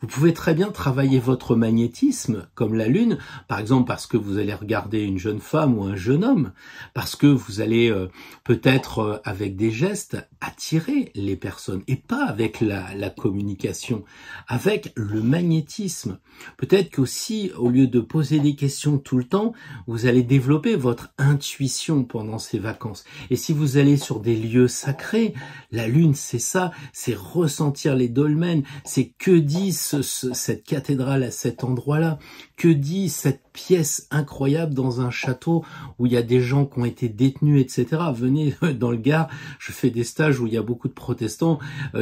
Vous pouvez très bien travailler votre magnétisme, comme la lune, par exemple parce que vous allez regarder une jeune femme ou un jeune homme, parce que vous allez peut-être avec des gestes attirer les personnes, et pas avec la communication, avec le magnétisme. Peut-être qu'aussi, au lieu de poser des questions tout le temps, vous allez développer votre intuition pendant ces vacances. Et si vous allez sur des lieux sacrés, la lune, c'est ça, c'est ressentir les dolmens, c'est que dit cette cathédrale à cet endroit-là, que dit cette pièce incroyable dans un château où il y a des gens qui ont été détenus, etc. Venez dans le Gard, je fais des stages où il y a beaucoup de protestants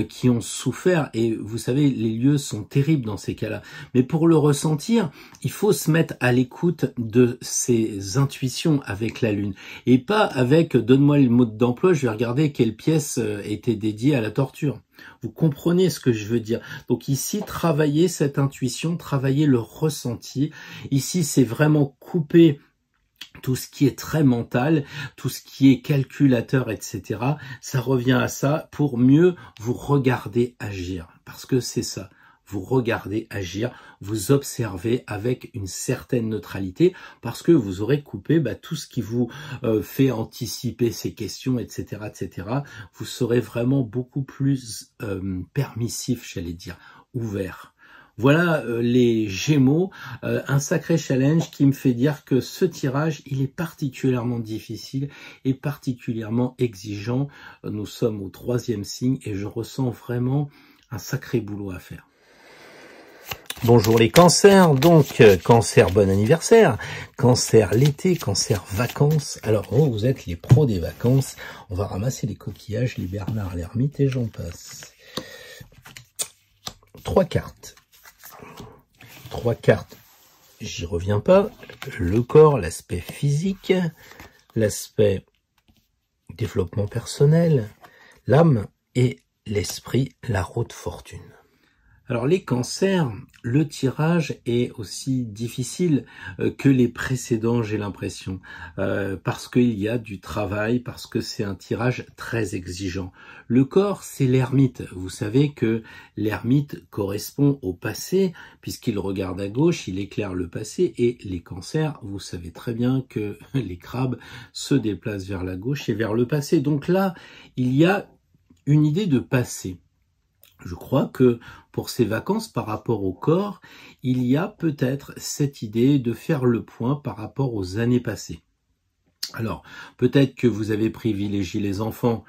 qui ont souffert, et vous savez, les lieux sont terribles dans ces cas-là. Mais pour le ressentir, il faut se mettre à l'écoute de ses intuitions avec la lune, et pas avec donne-moi le mode d'emploi, je vais regarder quelle pièce était dédiée à la torture. Vous comprenez ce que je veux dire. Donc ici, travaillez cette intuition, travaillez le ressenti. Ici, c'est vraiment couper tout ce qui est très mental, tout ce qui est calculateur, etc. Ça revient à ça pour mieux vous regarder agir. Parce que c'est ça. Vous regardez agir, vous observez avec une certaine neutralité, parce que vous aurez coupé tout ce qui vous fait anticiper ces questions, etc., etc. Vous serez vraiment beaucoup plus permissif, j'allais dire, ouvert. Voilà les Gémeaux, un sacré challenge qui me fait dire que ce tirage, il est particulièrement difficile et particulièrement exigeant. Nous sommes au 3e signe et je ressens vraiment un sacré boulot à faire. Bonjour les cancers, donc cancer bon anniversaire, cancer l'été, cancer vacances. Alors vous êtes les pros des vacances, on va ramasser les coquillages, les Bernard l'ermite et j'en passe. 3 cartes. 3 cartes, j'y reviens pas. Le corps, l'aspect physique, l'aspect développement personnel, l'âme et l'esprit, la route fortune. Alors les cancers, le tirage est aussi difficile que les précédents, j'ai l'impression, parce qu'il y a du travail, parce que c'est un tirage très exigeant. Le corps, c'est l'ermite. Vous savez que l'ermite correspond au passé, puisqu'il regarde à gauche, il éclaire le passé, et les cancers, vous savez très bien que les crabes se déplacent vers la gauche et vers le passé. Donc là, il y a une idée de passé. Je crois que pour ces vacances par rapport au corps, il y a peut-être cette idée de faire le point par rapport aux années passées. Alors, peut-être que vous avez privilégié les enfants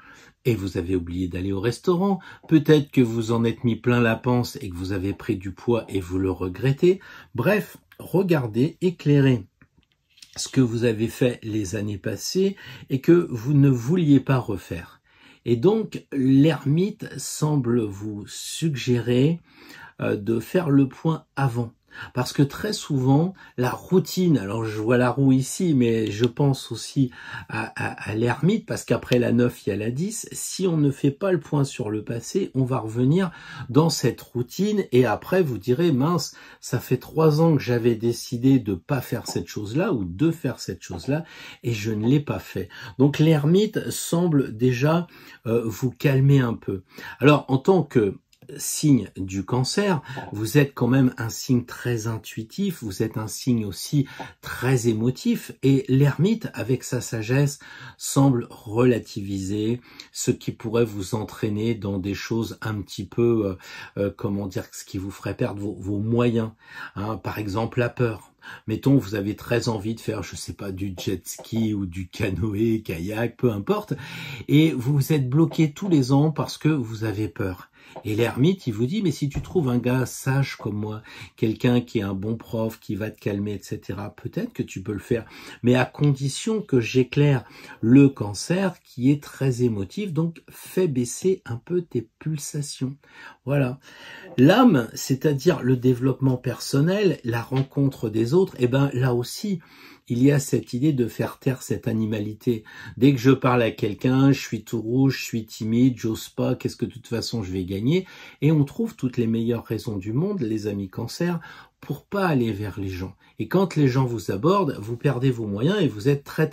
et vous avez oublié d'aller au restaurant, peut-être que vous en êtes mis plein la panse et que vous avez pris du poids et vous le regrettez. Bref, regardez, éclairez ce que vous avez fait les années passées et que vous ne vouliez pas refaire. Et donc, l'ermite semble vous suggérer de faire le point avant. Parce que très souvent, la routine, alors je vois la roue ici, mais je pense aussi à l'ermite, parce qu'après la 9, il y a la 10. Si on ne fait pas le point sur le passé, on va revenir dans cette routine, et après vous direz, mince, ça fait 3 ans que j'avais décidé de pas faire cette chose-là, ou de faire cette chose-là, et je ne l'ai pas fait. Donc l'ermite semble déjà vous calmer un peu. Alors, en tant que signe du cancer, vous êtes quand même un signe très intuitif, vous êtes un signe aussi très émotif, et l'ermite, avec sa sagesse, semble relativiser ce qui pourrait vous entraîner dans des choses un petit peu, comment dire, ce qui vous ferait perdre vos moyens, hein, par exemple la peur. Mettons, vous avez très envie de faire, je sais pas, du jet ski ou du canoë, kayak, peu importe, et vous êtes bloqué tous les ans parce que vous avez peur. Et l'ermite, il vous dit, mais si tu trouves un gars sage comme moi, quelqu'un qui est un bon prof, qui va te calmer, etc., peut-être que tu peux le faire, mais à condition que j'éclaire le cancer qui est très émotif, donc fais baisser un peu tes pulsations. Voilà. L'âme, c'est-à-dire le développement personnel, la rencontre des autres, eh ben là aussi, il y a cette idée de faire taire cette animalité. Dès que je parle à quelqu'un, je suis tout rouge, je suis timide, j'ose pas, qu'est-ce que de toute façon je vais gagner? Et on trouve toutes les meilleures raisons du monde, les amis cancer, pour pas aller vers les gens. Et quand les gens vous abordent, vous perdez vos moyens et vous êtes très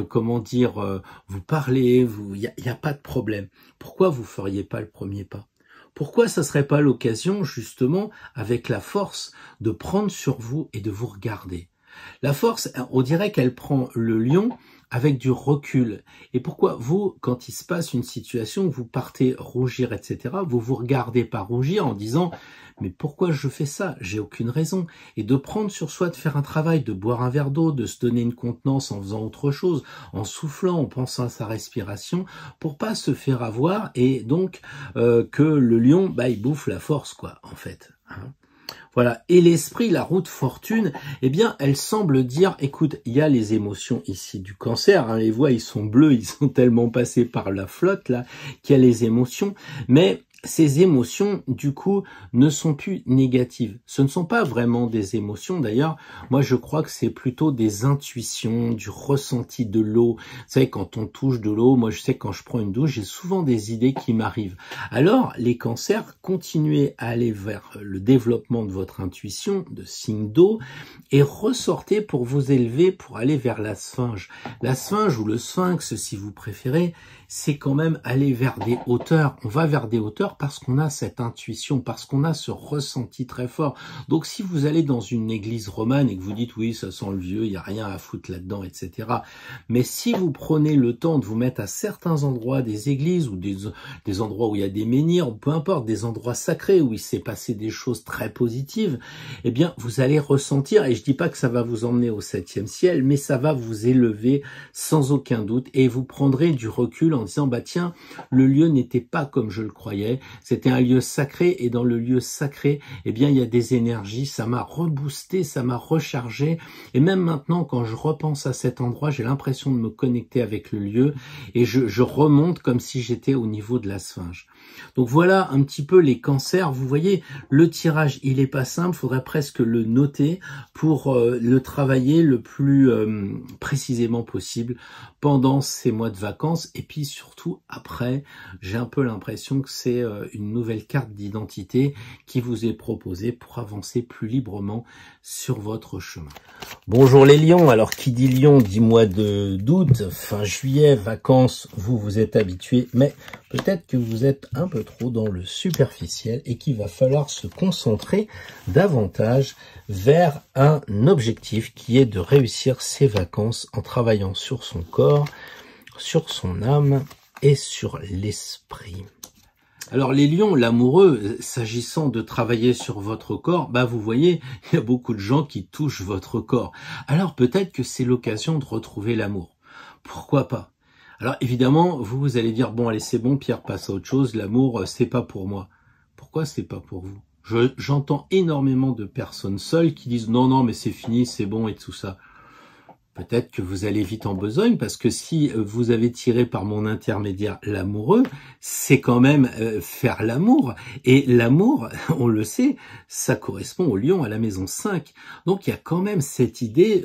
comment dire, vous parlez, il y a pas de problème. Pourquoi vous feriez pas le premier pas? Pourquoi ça serait pas l'occasion, justement, avec la force, de prendre sur vous et de vous regarder? La force, on dirait qu'elle prend le lion avec du recul. Et pourquoi vous, quand il se passe une situation, vous partez rougir, etc., vous vous regardez pas rougir en disant « mais pourquoi je fais ça? J'ai aucune raison. » Et de prendre sur soi, de faire un travail, de boire un verre d'eau, de se donner une contenance en faisant autre chose, en soufflant, en pensant à sa respiration, pour pas se faire avoir et donc que le lion, il bouffe la force, quoi, en fait. Hein. Voilà. Et l'esprit, la route fortune, eh bien, elle semble dire, écoute, il y a les émotions ici du cancer, hein, les voix, ils sont bleus, ils sont tellement passés par la flotte, là, qu'il y a les émotions, mais ces émotions, du coup, ne sont plus négatives. Ce ne sont pas vraiment des émotions. D'ailleurs, moi, je crois que c'est plutôt des intuitions, du ressenti de l'eau. Vous savez, quand on touche de l'eau, moi, je sais que quand je prends une douche, j'ai souvent des idées qui m'arrivent. Alors, les cancers, continuez à aller vers le développement de votre intuition, de signe d'eau, et ressortez pour vous élever, pour aller vers la sphinge. La sphinge ou le sphinx, si vous préférez, c'est quand même aller vers des hauteurs. On va vers des hauteurs peur parce qu'on a cette intuition, parce qu'on a ce ressenti très fort. Donc si vous allez dans une église romane et que vous dites oui, ça sent le vieux, il n'y a rien à foutre là-dedans, etc. Mais si vous prenez le temps de vous mettre à certains endroits des églises ou des endroits où il y a des menhirs, ou peu importe, des endroits sacrés où il s'est passé des choses très positives, eh bien vous allez ressentir, et je dis pas que ça va vous emmener au 7e ciel, mais ça va vous élever sans aucun doute, et vous prendrez du recul en disant bah tiens, le lieu n'était pas comme je le croyais, c'était un lieu sacré, et dans le lieu sacré, eh bien il y a des énergies, ça m'a reboosté, ça m'a rechargé, et même maintenant quand je repense à cet endroit, j'ai l'impression de me connecter avec le lieu, et je remonte comme si j'étais au niveau de la Sphinge. Donc voilà un petit peu les cancers. Vous voyez, le tirage, il est pas simple, il faudrait presque le noter pour le travailler le plus précisément possible pendant ces mois de vacances, et puis surtout après, j'ai un peu l'impression que c'est une nouvelle carte d'identité qui vous est proposée pour avancer plus librement sur votre chemin. Bonjour les lions, alors qui dit lion dit mois d'août, fin juillet, vacances, vous êtes habitués, mais peut-être que vous êtes un peu trop dans le superficiel et qu'il va falloir se concentrer davantage vers un objectif qui est de réussir ses vacances en travaillant sur son corps, sur son âme et sur l'esprit. Alors les lions, l'amoureux, s'agissant de travailler sur votre corps, bah vous voyez, il y a beaucoup de gens qui touchent votre corps. Alors peut-être que c'est l'occasion de retrouver l'amour. Pourquoi pas? Alors évidemment, vous allez dire, bon allez c'est bon Pierre, passe à autre chose, l'amour c'est pas pour moi. Pourquoi c'est pas pour vous? J'entends énormément de personnes seules qui disent non mais c'est fini, c'est bon et tout ça. Peut-être que vous allez vite en besogne, parce que si vous avez tiré par mon intermédiaire l'amoureux, c'est quand même faire l'amour. Et l'amour, on le sait, ça correspond au lion, à la maison 5. Donc il y a quand même cette idée,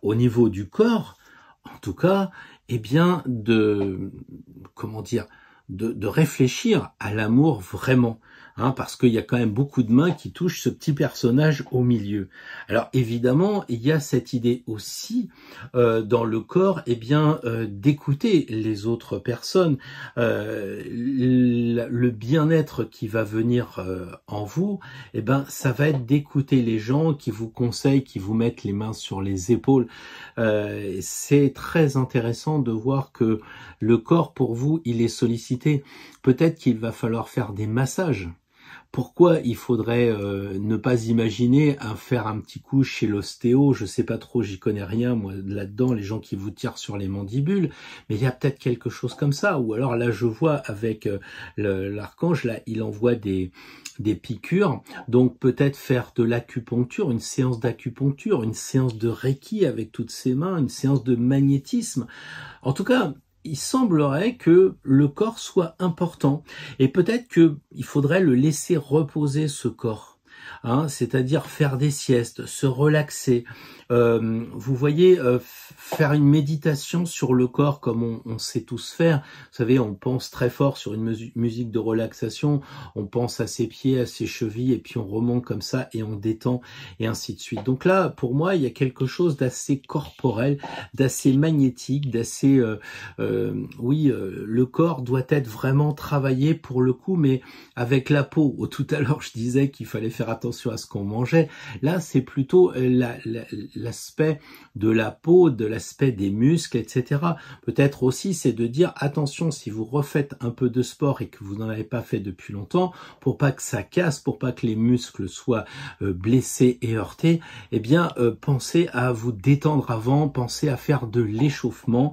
au niveau du corps, en tout cas, eh bien, de réfléchir à l'amour vraiment. Parce qu'il y a quand même beaucoup de mains qui touchent ce petit personnage au milieu. Alors évidemment, il y a cette idée aussi dans le corps, eh bien, d'écouter les autres personnes. Le bien-être qui va venir en vous, eh ben, ça va être d'écouter les gens qui vous conseillent, qui vous mettent les mains sur les épaules. C'est très intéressant de voir que le corps, pour vous, il est sollicité. Peut-être qu'il va falloir faire des massages. Pourquoi il faudrait ne pas imaginer faire un petit coup chez l'ostéo? Je sais pas trop, j'y connais rien moi là-dedans, les gens qui vous tirent sur les mandibules, mais il y a peut-être quelque chose comme ça. Ou alors là, je vois avec l'archange, là, il envoie des piqûres, donc peut-être faire de l'acupuncture, une séance d'acupuncture, une séance de Reiki avec toutes ses mains, une séance de magnétisme. En tout cas, il semblerait que le corps soit important, et peut-être qu'il faudrait le laisser reposer, ce corps, c'est-à-dire faire des siestes, se relaxer. Vous voyez, faire une méditation sur le corps comme on sait tous faire. Vous savez, on pense très fort sur une musique de relaxation, on pense à ses pieds, à ses chevilles, et puis on remonte comme ça et on détend, et ainsi de suite. Donc là, pour moi, il y a quelque chose d'assez corporel, d'assez magnétique, d'assez... le corps doit être vraiment travaillé pour le coup, mais avec la peau. Tout à l'heure, je disais qu'il fallait faire attention à ce qu'on mangeait. Là, c'est plutôt l'aspect de la peau, de l'aspect des muscles, etc. Peut-être aussi, c'est de dire attention, si vous refaites un peu de sport et que vous n'en avez pas fait depuis longtemps, pour pas que ça casse, pour pas que les muscles soient blessés et heurtés, eh bien, pensez à vous détendre avant, pensez à faire de l'échauffement,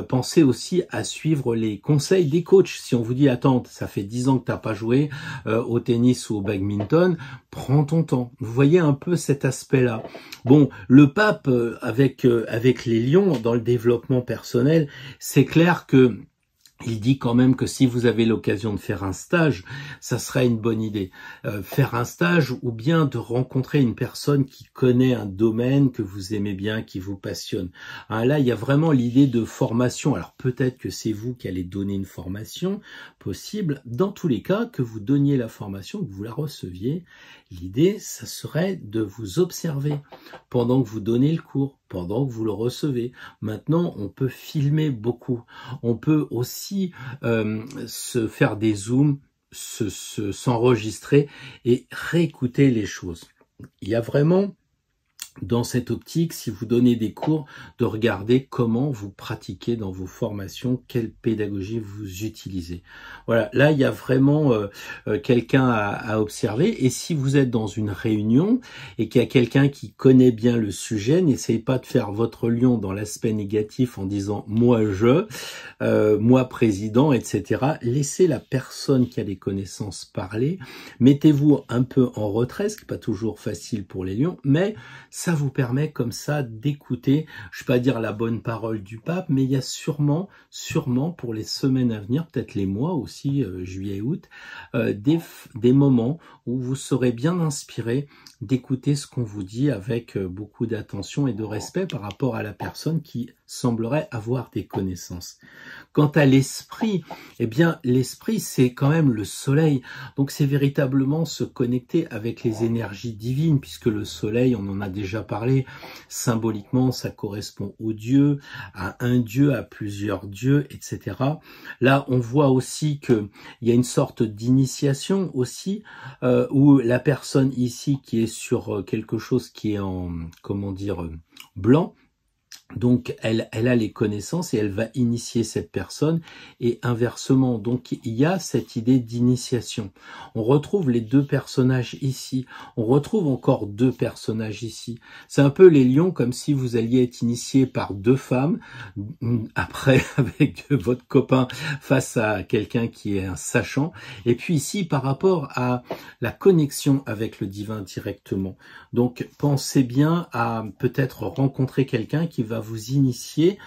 pensez aussi à suivre les conseils des coachs. Si on vous dit, attends, ça fait 10 ans que tu n'as pas joué au tennis ou au badminton, prends ton temps. Vous voyez un peu cet aspect-là. Bon, le pape avec les lions dans le développement personnel, c'est clair que il dit quand même que si vous avez l'occasion de faire un stage, ça serait une bonne idée. Faire un stage ou bien de rencontrer une personne qui connaît un domaine que vous aimez bien, qui vous passionne. Là, il y a vraiment l'idée de formation. Alors peut-être que c'est vous qui allez donner une formation possible. Dans tous les cas, que vous donniez la formation, que vous la receviez, l'idée, ça serait de vous observer pendant que vous donnez le cours, pendant que vous le recevez. Maintenant, on peut filmer beaucoup. On peut aussi se faire des zooms s'enregistrer et réécouter les choses. Il y a vraiment, dans cette optique, si vous donnez des cours, de regarder comment vous pratiquez dans vos formations, quelle pédagogie vous utilisez. Voilà, là il y a vraiment quelqu'un à observer, et si vous êtes dans une réunion et qu'il y a quelqu'un qui connaît bien le sujet, n'essayez pas de faire votre lion dans l'aspect négatif en disant moi moi président, etc. Laissez la personne qui a les connaissances parler, mettez-vous un peu en retrait, ce qui n'est pas toujours facile pour les lions, mais ça vous permet comme ça d'écouter, je ne vais pas dire la bonne parole du pape, mais il y a sûrement pour les semaines à venir, peut-être les mois aussi, juillet, août, des moments où vous serez bien inspiré d'écouter ce qu'on vous dit avec beaucoup d'attention et de respect par rapport à la personne qui semblerait avoir des connaissances. Quant à l'esprit, eh bien l'esprit c'est quand même le soleil, donc c'est véritablement se connecter avec les énergies divines, puisque le soleil, on en a déjà parlé, symboliquement ça correspond au Dieu, à un Dieu, à plusieurs dieux, etc. Là on voit aussi qu'il y a une sorte d'initiation aussi, où la personne ici qui est sur quelque chose qui est en, comment dire, blanc, donc elle a les connaissances et elle va initier cette personne, et inversement, donc il y a cette idée d'initiation. On retrouve les deux personnages ici, on retrouve encore deux personnages ici. C'est un peu les lions, comme si vous alliez être initié par deux femmes, après avec votre copain face à quelqu'un qui est un sachant, et puis ici par rapport à la connexion avec le divin directement. Donc pensez bien à peut-être rencontrer quelqu'un qui va vous initier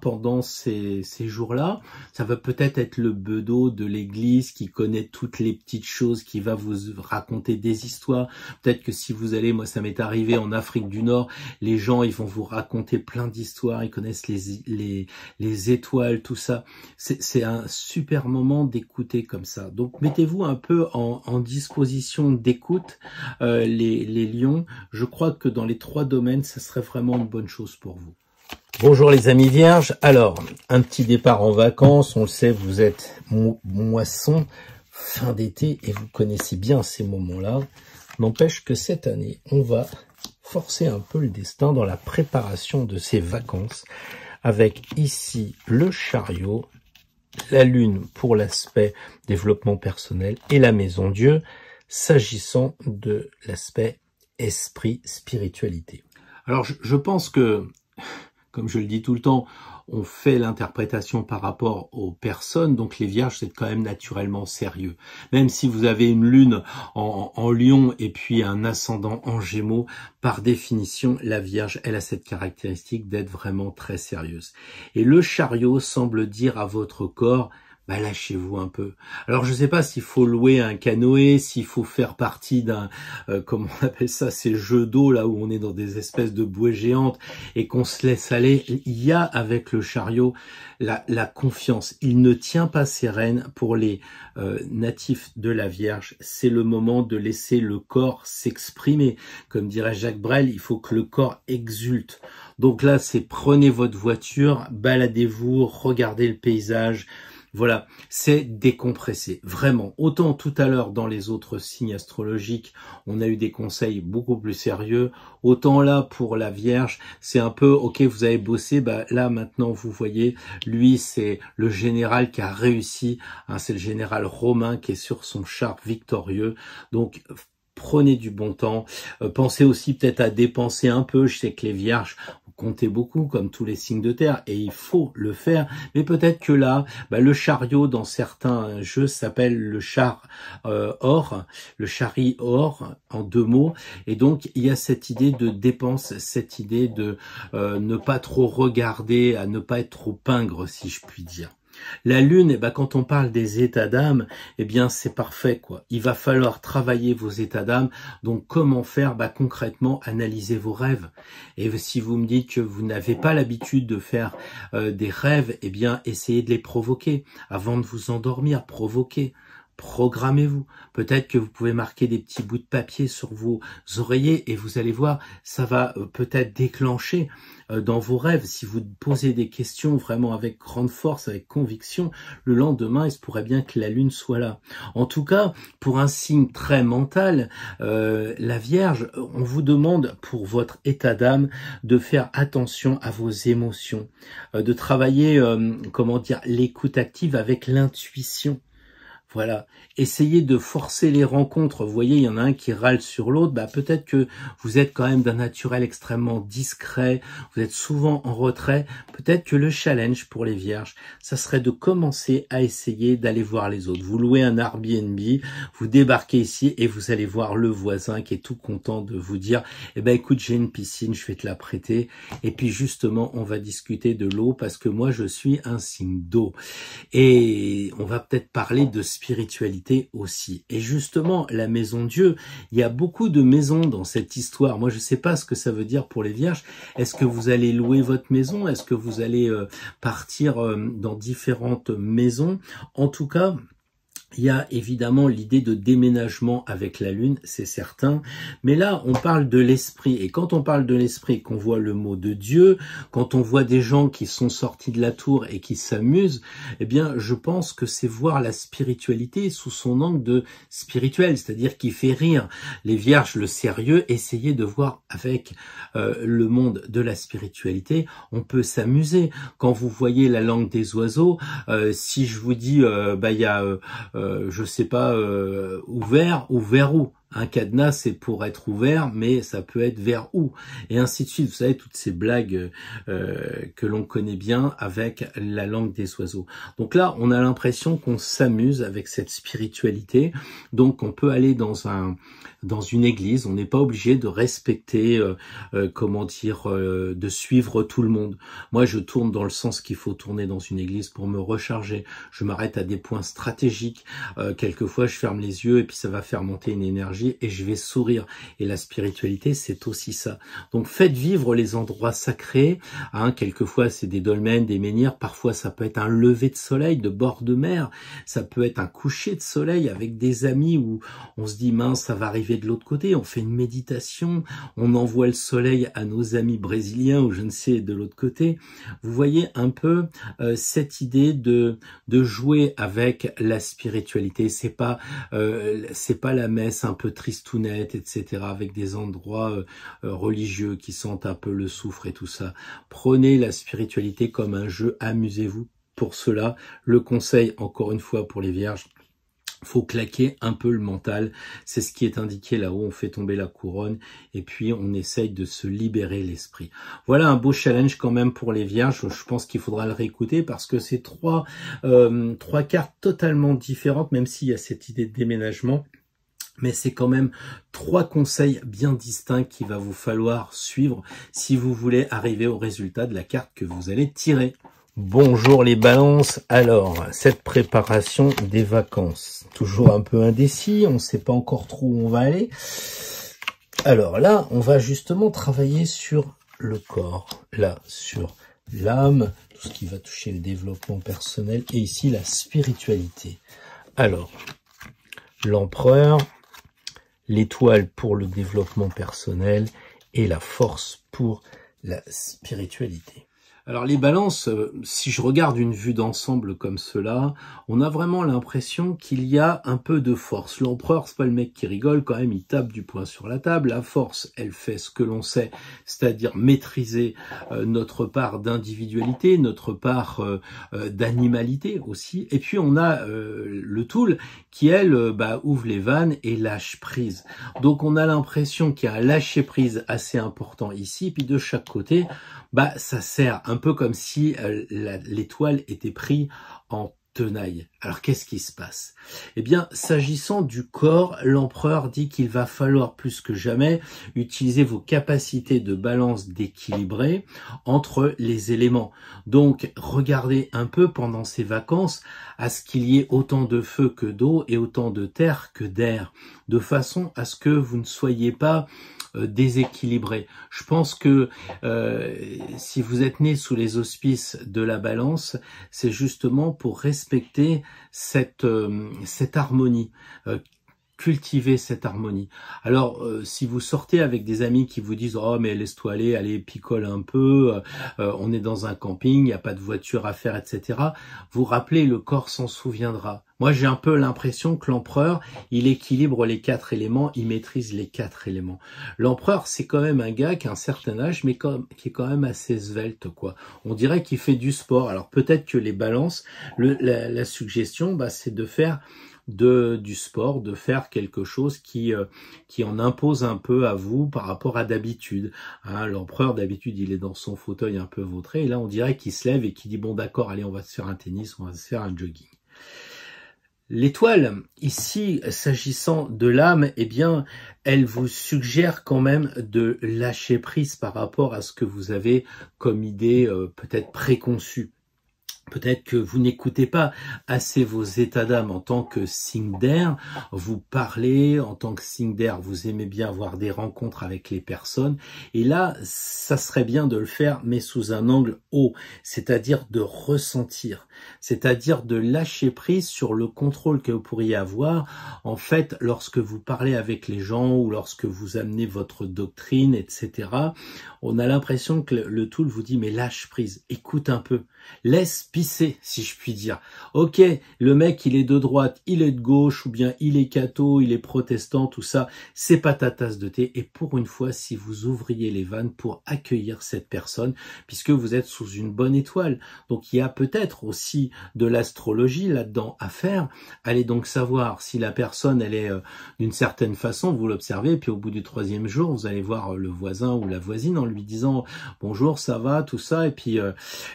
pendant ces jours-là. Ça va peut-être être le bedeau de l'église qui connaît toutes les petites choses, qui va vous raconter des histoires. Peut-être que si vous allez, moi ça m'est arrivé en Afrique du Nord, les gens ils vont vous raconter plein d'histoires, ils connaissent les étoiles, tout ça. C'est un super moment d'écouter comme ça. Donc mettez-vous un peu en disposition d'écoute, les lions. Je crois que dans les trois domaines, ça serait vraiment une bonne chose pour vous. Bonjour les amis vierges. Alors, un petit départ en vacances, on le sait, vous êtes moisson, fin d'été, et vous connaissez bien ces moments-là. N'empêche que cette année, on va forcer un peu le destin dans la préparation de ces vacances, avec ici le chariot, la lune pour l'aspect développement personnel et la maison Dieu, s'agissant de l'aspect esprit, spiritualité. Alors je pense que, comme je le dis tout le temps, on fait l'interprétation par rapport aux personnes, donc les vierges, c'est quand même naturellement sérieux. Même si vous avez une lune en lion et puis un ascendant en gémeaux, par définition, la vierge, elle a cette caractéristique d'être vraiment très sérieuse. Et le chariot semble dire à votre corps, bah lâchez-vous un peu. Alors je sais pas s'il faut louer un canoë, s'il faut faire partie d'un, comment on appelle ça, ces jeux d'eau là où on est dans des espèces de bouées géantes et qu'on se laisse aller. Il y a avec le chariot la confiance. Il ne tient pas ses rênes. Pour les natifs de la Vierge, c'est le moment de laisser le corps s'exprimer. Comme dirait Jacques Brel, il faut que le corps exulte. Donc là, c'est prenez votre voiture, baladez-vous, regardez le paysage. Voilà, c'est décompresser, vraiment. Autant tout à l'heure dans les autres signes astrologiques, on a eu des conseils beaucoup plus sérieux, autant là pour la Vierge, c'est un peu, ok, vous avez bossé, bah là maintenant vous voyez, lui c'est le général qui a réussi, c'est le général romain qui est sur son char victorieux, donc prenez du bon temps, pensez aussi peut-être à dépenser un peu, je sais que les Vierges comptez beaucoup comme tous les signes de terre et il faut le faire, mais peut-être que là, le chariot dans certains jeux s'appelle le char or, le chari or en deux mots, et donc il y a cette idée de dépense, cette idée de ne pas trop regarder, à ne pas être trop pingre si je puis dire. La lune, quand on parle des états d'âme, c'est parfait, quoi. Il va falloir travailler vos états d'âme. Donc, comment faire? Concrètement, analyser vos rêves. Et si vous me dites que vous n'avez pas l'habitude de faire des rêves, essayez de les provoquer. Avant de vous endormir, provoquez. Programmez-vous. Peut-être que vous pouvez marquer des petits bouts de papier sur vos oreillers et vous allez voir, ça va peut-être déclencher dans vos rêves. Si vous posez des questions vraiment avec grande force, avec conviction, le lendemain, il se pourrait bien que la lune soit là. En tout cas, pour un signe très mental, la Vierge, on vous demande pour votre état d'âme de faire attention à vos émotions, de travailler, comment dire, l'écoute active avec l'intuition. Voilà, essayez de forcer les rencontres. Vous voyez, il y en a un qui râle sur l'autre. Peut-être que vous êtes quand même d'un naturel extrêmement discret. Vous êtes souvent en retrait. Peut-être que le challenge pour les vierges, ça serait de commencer à essayer d'aller voir les autres. Vous louez un Airbnb, vous débarquez ici et vous allez voir le voisin qui est tout content de vous dire « Eh ben écoute, j'ai une piscine, je vais te la prêter. » Et puis justement, on va discuter de l'eau parce que moi, je suis un signe d'eau. Et on va peut-être parler de spiritualité aussi. Et justement, la maison Dieu, il y a beaucoup de maisons dans cette histoire. Moi, je ne sais pas ce que ça veut dire pour les vierges. Est-ce que vous allez louer votre maison? Est-ce que vous allez partir dans différentes maisons? En tout cas, il y a évidemment l'idée de déménagement avec la lune, c'est certain. Mais là, on parle de l'esprit. Et quand on parle de l'esprit, qu'on voit le mot de Dieu, quand on voit des gens qui sont sortis de la tour et qui s'amusent, eh bien, je pense que c'est voir la spiritualité sous son angle de spirituel, c'est-à-dire qui fait rire. Les vierges, le sérieux, essayez de voir avec le monde de la spiritualité, on peut s'amuser. Quand vous voyez la langue des oiseaux, si je vous dis, il y a... je sais pas, ouvert ou vers où. Un cadenas, c'est pour être ouvert, mais ça peut être vers où. Et ainsi de suite. Vous savez, toutes ces blagues que l'on connaît bien avec la langue des oiseaux. Donc là, on a l'impression qu'on s'amuse avec cette spiritualité. Donc, on peut aller dans une église. On n'est pas obligé de respecter, de suivre tout le monde. Moi, je tourne dans le sens qu'il faut tourner dans une église pour me recharger. Je m'arrête à des points stratégiques. Quelquefois, je ferme les yeux et puis ça va faire monter une énergie et je vais sourire. Et la spiritualité, c'est aussi ça. Donc, faites vivre les endroits sacrés. Quelquefois, c'est des dolmens, des menhirs. Parfois, ça peut être un lever de soleil de bord de mer. Ça peut être un coucher de soleil avec des amis où on se dit, mince, ça va arriver de l'autre côté. On fait une méditation. On envoie le soleil à nos amis brésiliens ou je ne sais, de l'autre côté. Vous voyez un peu cette idée de jouer avec la spiritualité. C'est pas la messe un peu tristounette, etc., avec des endroits religieux qui sentent un peu le soufre et tout ça. Prenez la spiritualité comme un jeu, amusez-vous. Pour cela, le conseil, encore une fois, pour les vierges, faut claquer un peu le mental, c'est ce qui est indiqué là-haut, on fait tomber la couronne et puis on essaye de se libérer l'esprit. Voilà un beau challenge quand même pour les vierges, je pense qu'il faudra le réécouter parce que c'est trois cartes totalement différentes, même s'il y a cette idée de déménagement. Mais c'est quand même 3 conseils bien distincts qu'il va vous falloir suivre si vous voulez arriver au résultat de la carte que vous allez tirer. Bonjour les balances, alors cette préparation des vacances, toujours un peu indécis, on ne sait pas encore trop où on va aller. Alors là, on va justement travailler sur le corps, là sur l'âme, tout ce qui va toucher le développement personnel et ici la spiritualité. Alors, l'empereur, l'étoile pour le développement personnel et la force pour la spiritualité. Alors les balances, si je regarde une vue d'ensemble comme cela, on a vraiment l'impression qu'il y a un peu de force. L'empereur, c'est pas le mec qui rigole, quand même, il tape du poing sur la table. La force, elle fait ce que l'on sait, c'est-à-dire maîtriser notre part d'individualité, notre part d'animalité aussi. Et puis on a le tool qui, elle, ouvre les vannes et lâche prise. Donc on a l'impression qu'il y a un lâcher prise assez important ici, puis de chaque côté, ça sert un peu comme si l'étoile était prise en tenaille. Alors, qu'est-ce qui se passe? Eh bien, s'agissant du corps, l'empereur dit qu'il va falloir plus que jamais utiliser vos capacités de balance d'équilibrer entre les éléments. Donc, regardez un peu pendant ces vacances à ce qu'il y ait autant de feu que d'eau et autant de terre que d'air, de façon à ce que vous ne soyez pas déséquilibré. Je pense que si vous êtes né sous les auspices de la Balance, c'est justement pour respecter cette harmonie. Cultiver cette harmonie. Alors, si vous sortez avec des amis qui vous disent « Oh, mais laisse-toi aller, allez, picole un peu, on est dans un camping, il n'y a pas de voiture à faire, etc. » Vous rappelez, le corps s'en souviendra. Moi, j'ai un peu l'impression que l'empereur, il équilibre les 4 éléments, il maîtrise les 4 éléments. L'empereur, c'est quand même un gars qui a un certain âge, mais qui est quand même assez svelte, quoi. On dirait qu'il fait du sport. Alors, peut-être que les balances, la suggestion, c'est de faire du sport, de faire quelque chose qui en impose un peu à vous par rapport à d'habitude. Hein, l'empereur, d'habitude, il est dans son fauteuil un peu vautré, et là, on dirait qu'il se lève et qu'il dit « Bon, d'accord, allez, on va se faire un tennis, on va se faire un jogging ». L'étoile, ici, s'agissant de l'âme, eh bien, elle vous suggère quand même de lâcher prise par rapport à ce que vous avez comme idée peut-être préconçue. Peut-être que vous n'écoutez pas assez vos états d'âme en tant que signe d'air, vous parlez en tant que signe d'air, vous aimez bien avoir des rencontres avec les personnes, et là, ça serait bien de le faire, mais sous un angle haut, c'est-à-dire de ressentir, c'est-à-dire de lâcher prise sur le contrôle que vous pourriez avoir, en fait, lorsque vous parlez avec les gens, ou lorsque vous amenez votre doctrine, etc., on a l'impression que le tool vous dit, mais lâche prise, écoute un peu, laisse pisser, si je puis dire. Ok, le mec, il est de droite, il est de gauche, ou bien il est catho, il est protestant, tout ça, c'est pas ta tasse de thé. Et pour une fois, si vous ouvriez les vannes pour accueillir cette personne, puisque vous êtes sous une bonne étoile. Donc il y a peut-être aussi de l'astrologie là-dedans à faire. Allez donc savoir si la personne, elle est d'une certaine façon, vous l'observez, puis au bout du 3e jour, vous allez voir le voisin ou la voisine en lui disant « Bonjour, ça va ?» tout ça, et puis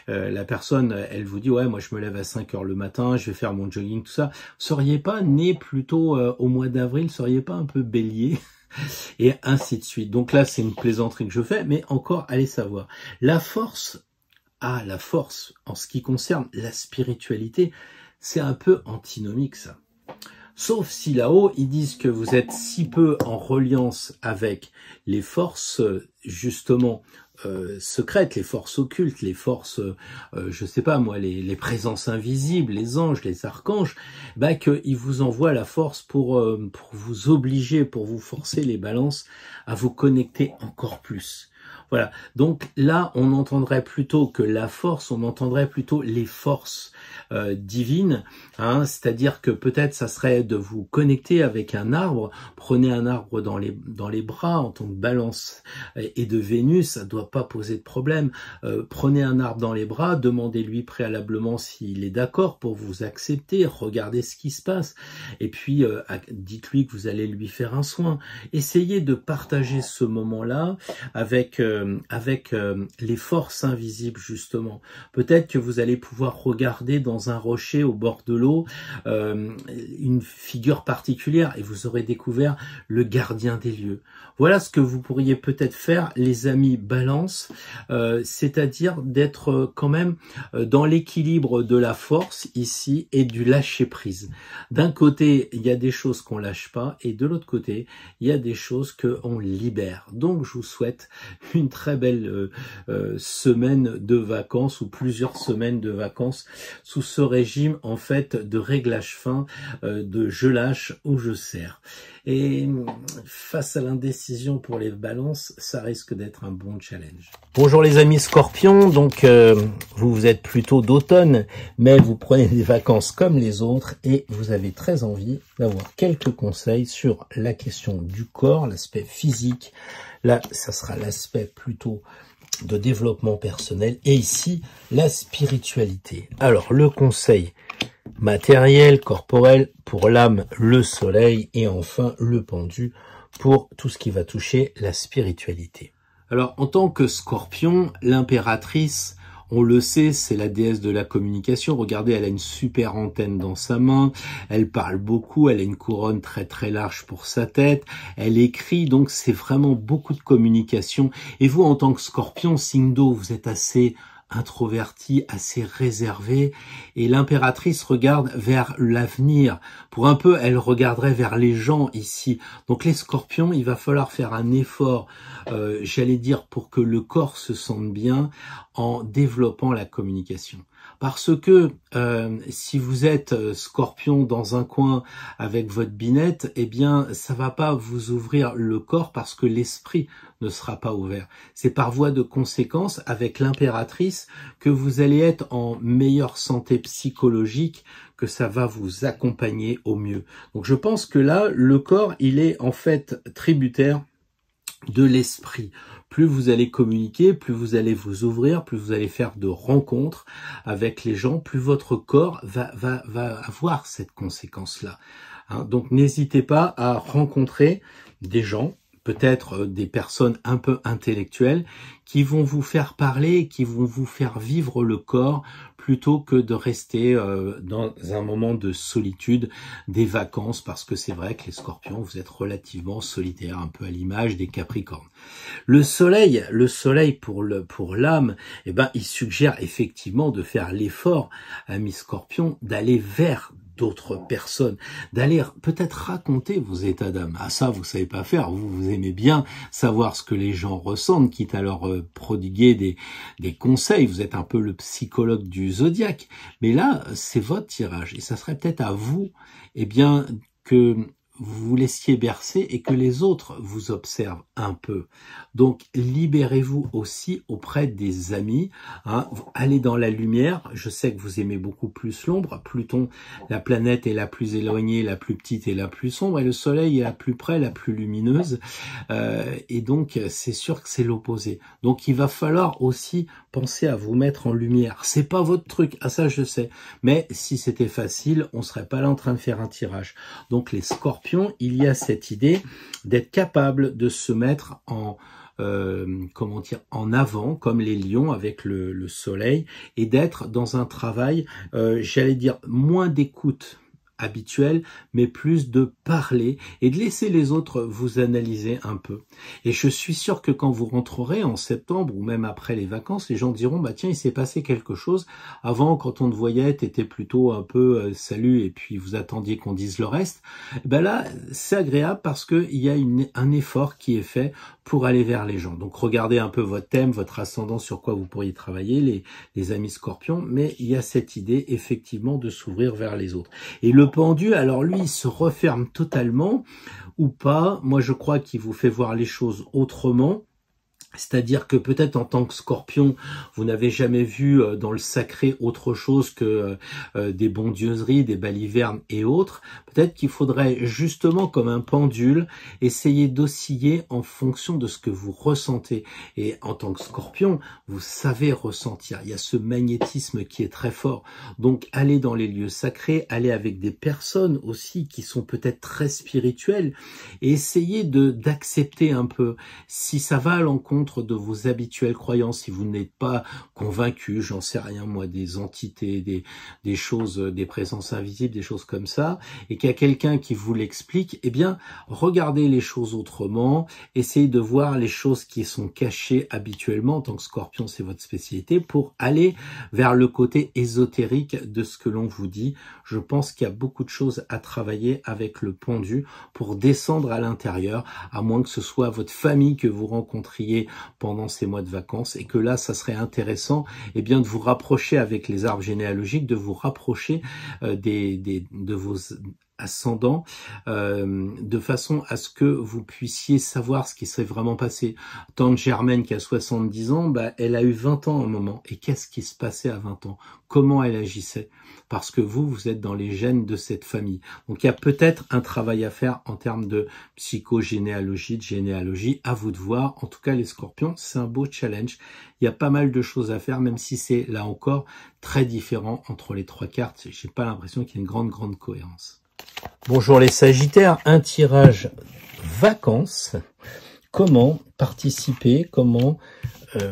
la personne, elle vous dit « Ouais, moi je me lève à 5 heures le matin, je vais faire mon jogging, tout ça. » Seriez pas né plutôt au mois d'avril, seriez pas un peu bélier? Et ainsi de suite. Donc là, c'est une plaisanterie que je fais, mais encore, allez savoir. La force, la force, en ce qui concerne la spiritualité, c'est un peu antinomique, ça. Sauf si là-haut, ils disent que vous êtes si peu en reliance avec les forces, justement, secrètes, les forces occultes, les forces, je sais pas moi, les présences invisibles, les anges, les archanges, qu'ils vous envoient la force pour vous obliger, pour vous forcer les balances à vous connecter encore plus. Voilà, donc là, on entendrait plutôt que la force, on entendrait plutôt les forces divines, hein, c'est-à-dire que peut-être ça serait de vous connecter avec un arbre, prenez un arbre dans les bras en tant que balance et de Vénus, ça ne doit pas poser de problème, prenez un arbre dans les bras, demandez-lui préalablement s'il est d'accord pour vous accepter, regardez ce qui se passe, et puis dites-lui que vous allez lui faire un soin, essayez de partager ce moment-là avec les forces invisibles justement. Peut-être que vous allez pouvoir regarder dans un rocher au bord de l'eau une figure particulière et vous aurez découvert le gardien des lieux. Voilà ce que vous pourriez peut-être faire, les amis Balance, c'est-à-dire d'être quand même dans l'équilibre de la force ici et du lâcher-prise. D'un côté, il y a des choses qu'on lâche pas et de l'autre côté, il y a des choses qu'on libère. Donc, je vous souhaite une très belle semaine de vacances ou plusieurs semaines de vacances sous ce régime en fait de réglage fin, de je lâche ou je serre. Et face à l'indécision pour les balances, ça risque d'être un bon challenge. Bonjour les amis Scorpions, donc vous êtes plutôt d'automne, mais vous prenez des vacances comme les autres et vous avez très envie d'avoir quelques conseils sur la question du corps, l'aspect physique. Là, ça sera l'aspect plutôt de développement personnel et ici, la spiritualité. Alors, le conseil matériel, corporel, pour l'âme, le soleil et enfin le pendu pour tout ce qui va toucher la spiritualité. Alors, en tant que Scorpion, l'impératrice, on le sait, c'est la déesse de la communication. Regardez, elle a une super antenne dans sa main, elle parle beaucoup, elle a une couronne très très large pour sa tête, elle écrit, donc c'est vraiment beaucoup de communication. Et vous, en tant que Scorpion, signe d'eau, vous êtes assez introverti, assez réservé, et l'impératrice regarde vers l'avenir. Pour un peu, elle regarderait vers les gens ici. Donc les scorpions, il va falloir faire un effort, j'allais dire, pour que le corps se sente bien en développant la communication. Parce que si vous êtes scorpion dans un coin avec votre binette, eh bien, ça va pas vous ouvrir le corps parce que l'esprit ne sera pas ouvert. C'est par voie de conséquence, avec l'impératrice, que vous allez être en meilleure santé psychologique, que ça va vous accompagner au mieux. Donc je pense que là, le corps, il est en fait tributaire de l'esprit. Plus vous allez communiquer, plus vous allez vous ouvrir, plus vous allez faire de rencontres avec les gens, plus votre corps va avoir cette conséquence-là. Hein, donc n'hésitez pas à rencontrer des gens, peut-être des personnes un peu intellectuelles, qui vont vous faire parler, qui vont vous faire vivre le corps, plutôt que de rester dans un moment de solitude, des vacances, parce que c'est vrai que les scorpions, vous êtes relativement solitaires, un peu à l'image des capricornes. Le soleil pour l'âme, eh ben, il suggère effectivement de faire l'effort, amis scorpions, d'aller vers d'autres personnes, d'aller peut-être raconter vos états d'âme. Ah, ça, vous savez pas faire. Vous aimez bien savoir ce que les gens ressentent, quitte à leur prodiguer des conseils. Vous êtes un peu le psychologue du zodiaque. Mais là, c'est votre tirage. Et ça serait peut-être à vous, eh bien, que vous vous laissiez bercer et que les autres vous observent un peu. Donc, libérez-vous aussi auprès des amis. Hein. Allez dans la lumière. Je sais que vous aimez beaucoup plus l'ombre. Pluton, la planète est la plus éloignée, la plus petite et la plus sombre. Et le soleil est la plus près, la plus lumineuse. Et donc, c'est sûr que c'est l'opposé. Donc, il va falloir aussi penser à vous mettre en lumière. C'est pas votre truc. Ah, ça, je sais. Mais si c'était facile, on serait pas là en train de faire un tirage. Donc, les scorpions, il y a cette idée d'être capable de se mettre en en avant, comme les lions avec le soleil, et d'être dans un travail, j'allais dire, moins d'écoute habituel, mais plus de parler et de laisser les autres vous analyser un peu. Et je suis sûr que quand vous rentrerez en septembre ou même après les vacances, les gens diront, bah tiens, il s'est passé quelque chose. Avant, quand on te voyait, t'étais plutôt un peu salut et puis vous attendiez qu'on dise le reste. Ben là, c'est agréable parce que il y a un effort qui est fait pour aller vers les gens. Donc regardez un peu votre thème, votre ascendant, sur quoi vous pourriez travailler, les amis scorpions, mais il y a cette idée effectivement de s'ouvrir vers les autres. Et le pendu, alors lui, il se referme totalement ou pas. Moi, je crois qu'il vous fait voir les choses autrement. C'est-à-dire que peut-être en tant que scorpion, vous n'avez jamais vu dans le sacré autre chose que des bondieuseries, des balivernes et autres. Peut-être qu'il faudrait justement, comme un pendule, essayer d'osciller en fonction de ce que vous ressentez. Et en tant que scorpion, vous savez ressentir. Il y a ce magnétisme qui est très fort. Donc, allez dans les lieux sacrés, allez avec des personnes aussi qui sont peut-être très spirituelles et essayez d'accepter un peu. Si ça va à l'encontre de vos habituelles croyances, si vous n'êtes pas convaincu, j'en sais rien moi, des entités, des choses, des présences invisibles, des choses comme ça, et qu'il y a quelqu'un qui vous l'explique, eh bien, regardez les choses autrement, essayez de voir les choses qui sont cachées habituellement. En tant que scorpion, c'est votre spécialité, pour aller vers le côté ésotérique de ce que l'on vous dit. Je pense qu'il y a beaucoup de choses à travailler avec le pendu pour descendre à l'intérieur, à moins que ce soit votre famille que vous rencontriez pendant ces mois de vacances, et que là, ça serait intéressant, eh bien, de vous rapprocher avec les arbres généalogiques, de vous rapprocher de vos ascendants, de façon à ce que vous puissiez savoir ce qui s'est vraiment passé. Tante Germaine qui a 70 ans, bah, elle a eu 20 ans à un moment. Et qu'est-ce qui se passait à 20 ans? Comment elle agissait? Parce que vous êtes dans les gènes de cette famille. Donc il y a peut-être un travail à faire en termes de psychogénéalogie, de généalogie, à vous de voir. En tout cas, les scorpions, c'est un beau challenge. Il y a pas mal de choses à faire, même si c'est, là encore, très différent entre les trois cartes. J'ai pas l'impression qu'il y ait une grande cohérence. Bonjour les Sagittaires, un tirage vacances. Comment participer, comment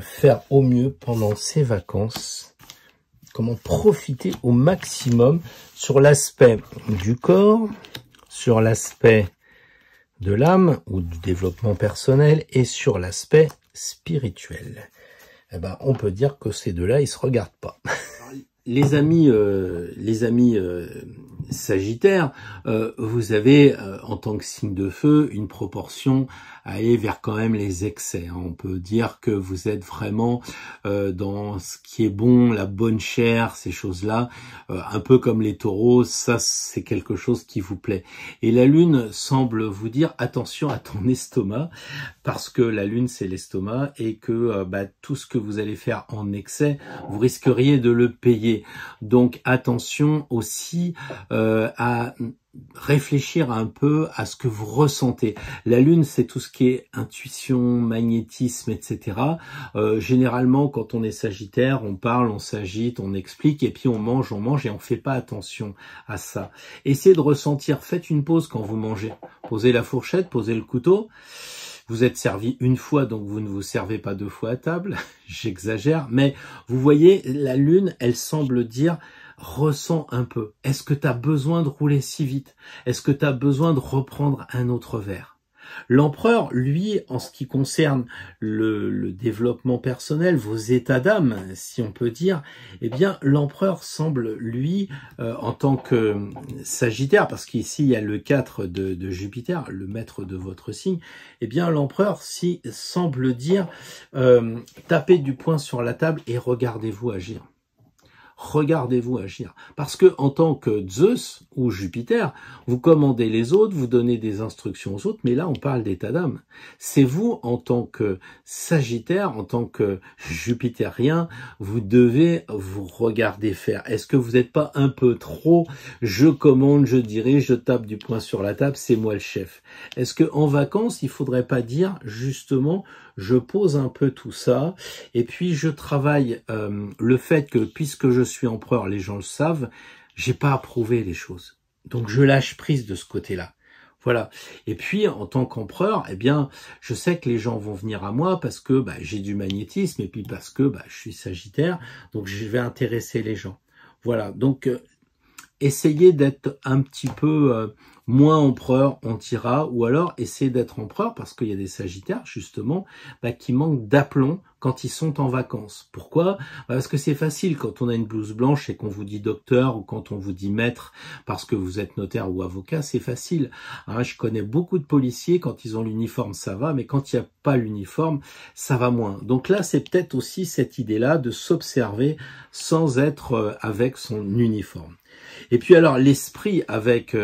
faire au mieux pendant ces vacances, comment profiter au maximum sur l'aspect du corps, sur l'aspect de l'âme ou du développement personnel et sur l'aspect spirituel. eh ben, on peut dire que ces deux-là, ils se regardent pas. Les amis Sagittaires, vous avez en tant que signe de feu une proportion à aller vers quand même les excès. On peut dire que vous êtes vraiment dans ce qui est bon, la bonne chair, ces choses-là, un peu comme les taureaux, ça c'est quelque chose qui vous plaît. Et la lune semble vous dire attention à ton estomac, parce que la lune c'est l'estomac et que tout ce que vous allez faire en excès, vous risqueriez de le payer. Donc attention aussi à réfléchir un peu à ce que vous ressentez. La lune, c'est tout ce qui est intuition, magnétisme, etc. Généralement, quand on est sagittaire, on parle, on s'agite, on explique, et puis on mange, et on fait pas attention à ça. Essayez de ressentir, faites une pause quand vous mangez. Posez la fourchette, posez le couteau. Vous êtes servi une fois, donc vous ne vous servez pas deux fois à table. J'exagère, mais vous voyez, la lune, elle semble dire ressens un peu. Est-ce que tu as besoin de rouler si vite? Est-ce que tu as besoin de reprendre un autre verre? L'empereur, lui, en ce qui concerne le développement personnel, vos états d'âme, si on peut dire, eh bien, l'empereur semble, lui, en tant que Sagittaire, parce qu'ici, il y a le 4 de Jupiter, le maître de votre signe, eh bien, l'empereur semble dire tapez du poing sur la table et regardez-vous agir. Regardez-vous agir. Parce que en tant que Zeus ou Jupiter, vous commandez les autres, vous donnez des instructions aux autres, mais là on parle d'état d'âme. C'est vous en tant que Sagittaire, en tant que Jupitérien, vous devez vous regarder faire. Est-ce que vous n'êtes pas un peu trop je commande, je dirige, je tape du poing sur la table, c'est moi le chef? Est-ce que en vacances, il faudrait pas dire justement je pose un peu tout ça et puis je travaille le fait que puisque je suis empereur, les gens le savent, j'ai pas approuvé les choses. Donc je lâche prise de ce côté-là. Voilà. Et puis en tant qu'empereur, eh bien, je sais que les gens vont venir à moi parce que j'ai du magnétisme et puis parce que je suis Sagittaire, donc je vais intéresser les gens. Voilà. Donc essayez d'être un petit peu moins empereur, on dira, ou alors essayez d'être empereur parce qu'il y a des Sagittaires justement qui manquent d'aplomb quand ils sont en vacances. Pourquoi? Parce que c'est facile quand on a une blouse blanche et qu'on vous dit docteur ou quand on vous dit maître parce que vous êtes notaire ou avocat, c'est facile. Je connais beaucoup de policiers, quand ils ont l'uniforme ça va, mais quand il n'y a pas l'uniforme, ça va moins. Donc là, c'est peut-être aussi cette idée-là de s'observer sans être avec son uniforme. Et puis alors l'esprit avec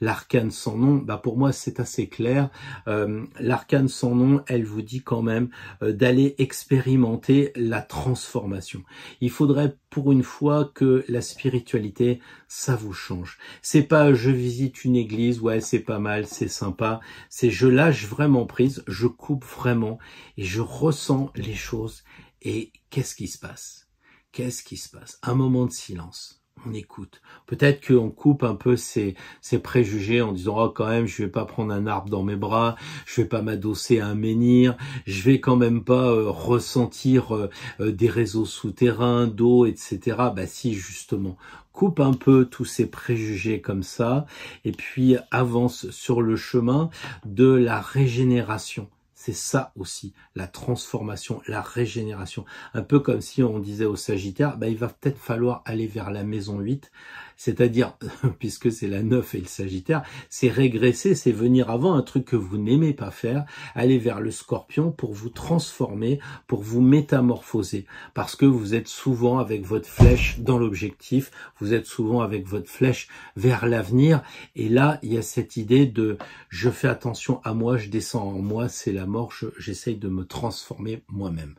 l'arcane sans nom, pour moi c'est assez clair. L'arcane sans nom, elle vous dit quand même d'aller expérimenter la transformation. Il faudrait pour une fois que la spiritualité, ça vous change. C'est pas je visite une église, ouais c'est pas mal, c'est sympa. C'est je lâche vraiment prise, je coupe vraiment et je ressens les choses. Et qu'est-ce qui se passe? Qu'est-ce qui se passe? Un moment de silence. On écoute. Peut-être qu'on coupe un peu ses préjugés en disant « Oh, quand même, je vais pas prendre un arbre dans mes bras, je vais pas m'adosser à un menhir, je vais quand même pas ressentir des réseaux souterrains, d'eau, etc. » Si, justement. Coupe un peu tous ces préjugés comme ça et puis avance sur le chemin de la régénération. C'est ça aussi, la transformation, la régénération. Un peu comme si on disait au Sagittaire, il va peut-être falloir aller vers la maison 8, c'est-à-dire, puisque c'est la 9 et le Sagittaire, c'est régresser, c'est venir avant un truc que vous n'aimez pas faire, aller vers le Scorpion pour vous transformer, pour vous métamorphoser, parce que vous êtes souvent avec votre flèche dans l'objectif, vous êtes souvent avec votre flèche vers l'avenir, et là, il y a cette idée de je fais attention à moi, je descends en moi, c'est la mort, j'essaye de me transformer moi-même.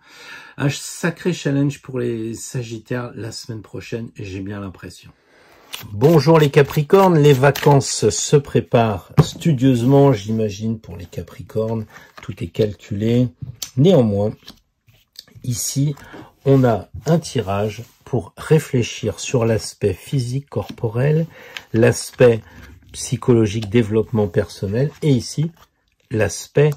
Un sacré challenge pour les Sagittaires la semaine prochaine, j'ai bien l'impression. Bonjour les Capricornes, les vacances se préparent studieusement, j'imagine, pour les Capricornes, tout est calculé. Néanmoins, ici, on a un tirage pour réfléchir sur l'aspect physique corporel, l'aspect psychologique, développement personnel, et ici, l'aspect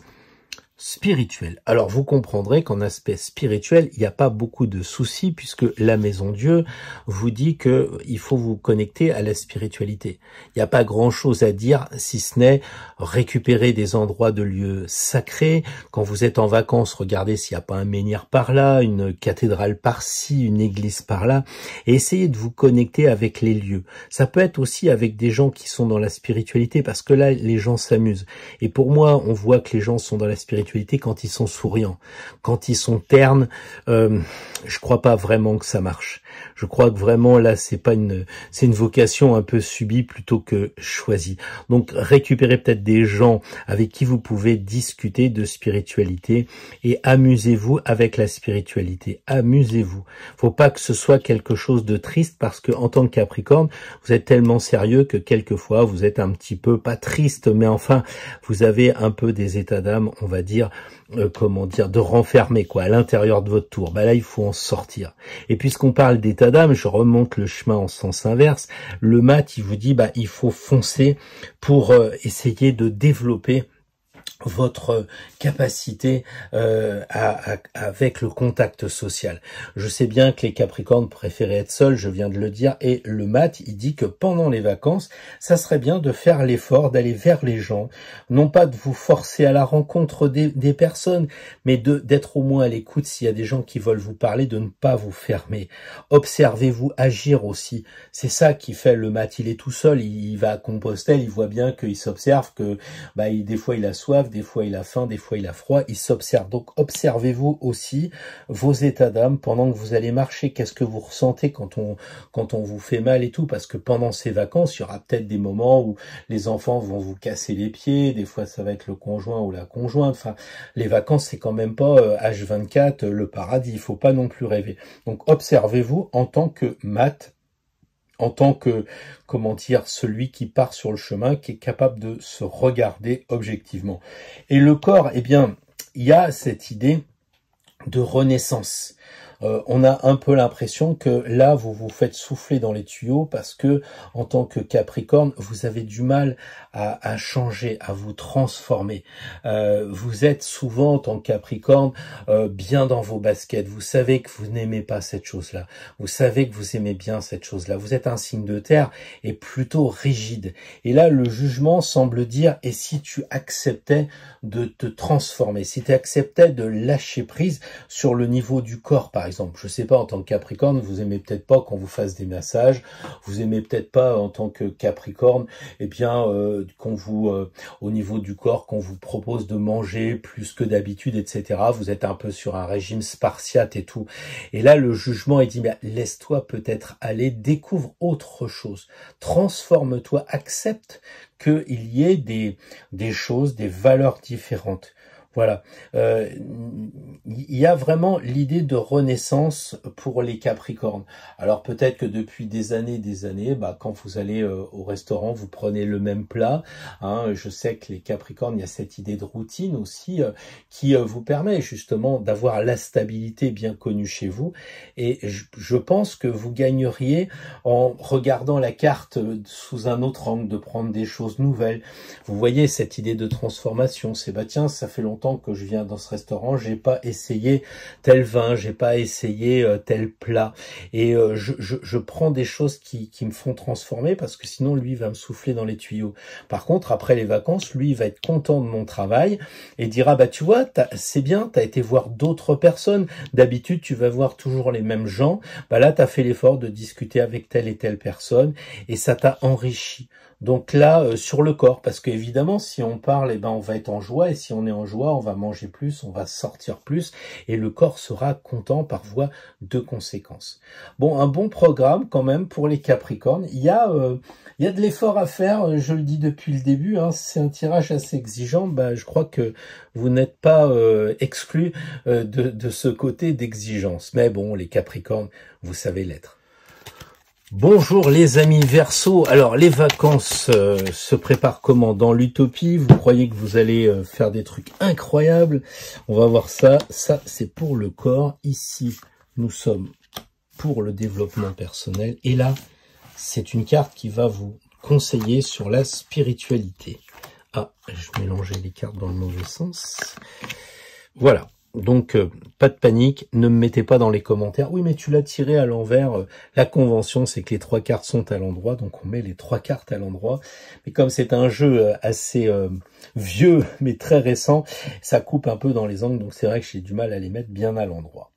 spirituel. Alors vous comprendrez qu'en aspect spirituel, il n'y a pas beaucoup de soucis puisque la Maison Dieu vous dit que il faut vous connecter à la spiritualité. Il n'y a pas grand-chose à dire si ce n'est récupérer des endroits de lieux sacrés. Quand vous êtes en vacances, regardez s'il n'y a pas un menhir par là, une cathédrale par-ci, une église par-là, et essayez de vous connecter avec les lieux. Ça peut être aussi avec des gens qui sont dans la spiritualité parce que là, les gens s'amusent. Et pour moi, on voit que les gens sont dans la spiritualité quand ils sont souriants. Quand ils sont ternes, je crois pas vraiment que ça marche. Je crois que vraiment là, c'est une vocation un peu subie plutôt que choisie. Donc récupérez peut-être des gens avec qui vous pouvez discuter de spiritualité et amusez-vous avec la spiritualité. Amusez-vous. Faut pas que ce soit quelque chose de triste parce que en tant que Capricorne, vous êtes tellement sérieux que quelquefois vous êtes un petit peu pas triste, mais enfin vous avez un peu des états d'âme, on va dire, de renfermer quoi à l'intérieur de votre tour. Là, il faut en sortir. Et puisqu'on parle d'état d'âme, je remonte le chemin en sens inverse. Le mat, il vous dit, il faut foncer pour essayer de développer votre capacité avec le contact social. Je sais bien que les Capricornes préféraient être seuls, je viens de le dire, et le mat, il dit que pendant les vacances, ça serait bien de faire l'effort d'aller vers les gens, non pas de vous forcer à la rencontre des personnes, mais d'être au moins à l'écoute s'il y a des gens qui veulent vous parler, de ne pas vous fermer. Observez-vous agir aussi. C'est ça qui fait le mat. Il est tout seul, il va à Compostelle, il voit bien qu'il s'observe, que des fois il a soif, des fois il a faim, des fois il a froid, il s'observe. Donc observez-vous aussi vos états d'âme pendant que vous allez marcher. Qu'est-ce que vous ressentez quand on vous fait mal et tout, parce que pendant ces vacances, il y aura peut-être des moments où les enfants vont vous casser les pieds, des fois ça va être le conjoint ou la conjointe. Enfin, les vacances, c'est quand même pas H24 le paradis, il faut pas non plus rêver. Donc observez-vous en tant que mat, en tant que, celui qui part sur le chemin, qui est capable de se regarder objectivement. Et le corps, il y a cette idée de renaissance. On a un peu l'impression que là, vous vous faites souffler dans les tuyaux parce que, en tant que Capricorne, vous avez du mal à changer, à vous transformer. Vous êtes souvent, en tant que Capricorne, bien dans vos baskets. Vous savez que vous n'aimez pas cette chose-là. Vous savez que vous aimez bien cette chose-là. Vous êtes un signe de terre et plutôt rigide. Et là, le jugement semble dire, et si tu acceptais de te transformer, si tu acceptais de lâcher prise sur le niveau du corps, par exemple. Je sais pas, en tant que Capricorne, vous aimez peut-être pas qu'on vous fasse des massages, vous aimez peut-être pas en tant que Capricorne, qu'on vous, au niveau du corps, qu'on vous propose de manger plus que d'habitude, etc. Vous êtes un peu sur un régime spartiate et tout. Et là, le jugement, il dit, laisse-toi peut-être aller, découvre autre chose, transforme-toi, accepte qu'il y ait des choses, des valeurs différentes. Voilà, il y a vraiment l'idée de renaissance pour les Capricornes. Alors peut-être que depuis des années, quand vous allez au restaurant, vous prenez le même plat. Je sais que les Capricornes, il y a cette idée de routine aussi qui vous permet justement d'avoir la stabilité bien connue chez vous. Et je pense que vous gagneriez en regardant la carte sous un autre angle, de prendre des choses nouvelles. Vous voyez cette idée de transformation, c'est tiens, ça fait longtemps que je viens dans ce restaurant, j'ai pas essayé tel vin, j'ai pas essayé tel plat, et je prends des choses qui me font transformer, parce que sinon lui va me souffler dans les tuyaux. Par contre, après les vacances, lui il va être content de mon travail et dira tu vois, c'est bien, t'as été voir d'autres personnes, d'habitude tu vas voir toujours les mêmes gens, là t'as fait l'effort de discuter avec telle et telle personne et ça t'a enrichi. Donc là, sur le corps, parce qu'évidemment, si on parle, on va être en joie, et si on est en joie, on va manger plus, on va sortir plus, et le corps sera content par voie de conséquence. Bon, un bon programme quand même pour les Capricornes. Il y a de l'effort à faire, je le dis depuis le début, c'est un tirage assez exigeant. Je crois que vous n'êtes pas exclus de ce côté d'exigence. Mais bon, les Capricornes, vous savez l'être. Bonjour les amis Verseau. Alors les vacances se préparent comment? Dans l'utopie, vous croyez que vous allez faire des trucs incroyables? On va voir ça. Ça c'est pour le corps. Ici nous sommes pour le développement personnel. Et là c'est une carte qui va vous conseiller sur la spiritualité. Ah, je mélangeais les cartes dans le mauvais sens. Voilà. Donc, pas de panique, ne me mettez pas dans les commentaires. Oui, mais tu l'as tiré à l'envers. La convention, c'est que les 3 cartes sont à l'endroit, donc on met les 3 cartes à l'endroit. Mais comme c'est un jeu assez vieux, mais très récent, ça coupe un peu dans les angles, donc c'est vrai que j'ai du mal à les mettre bien à l'endroit.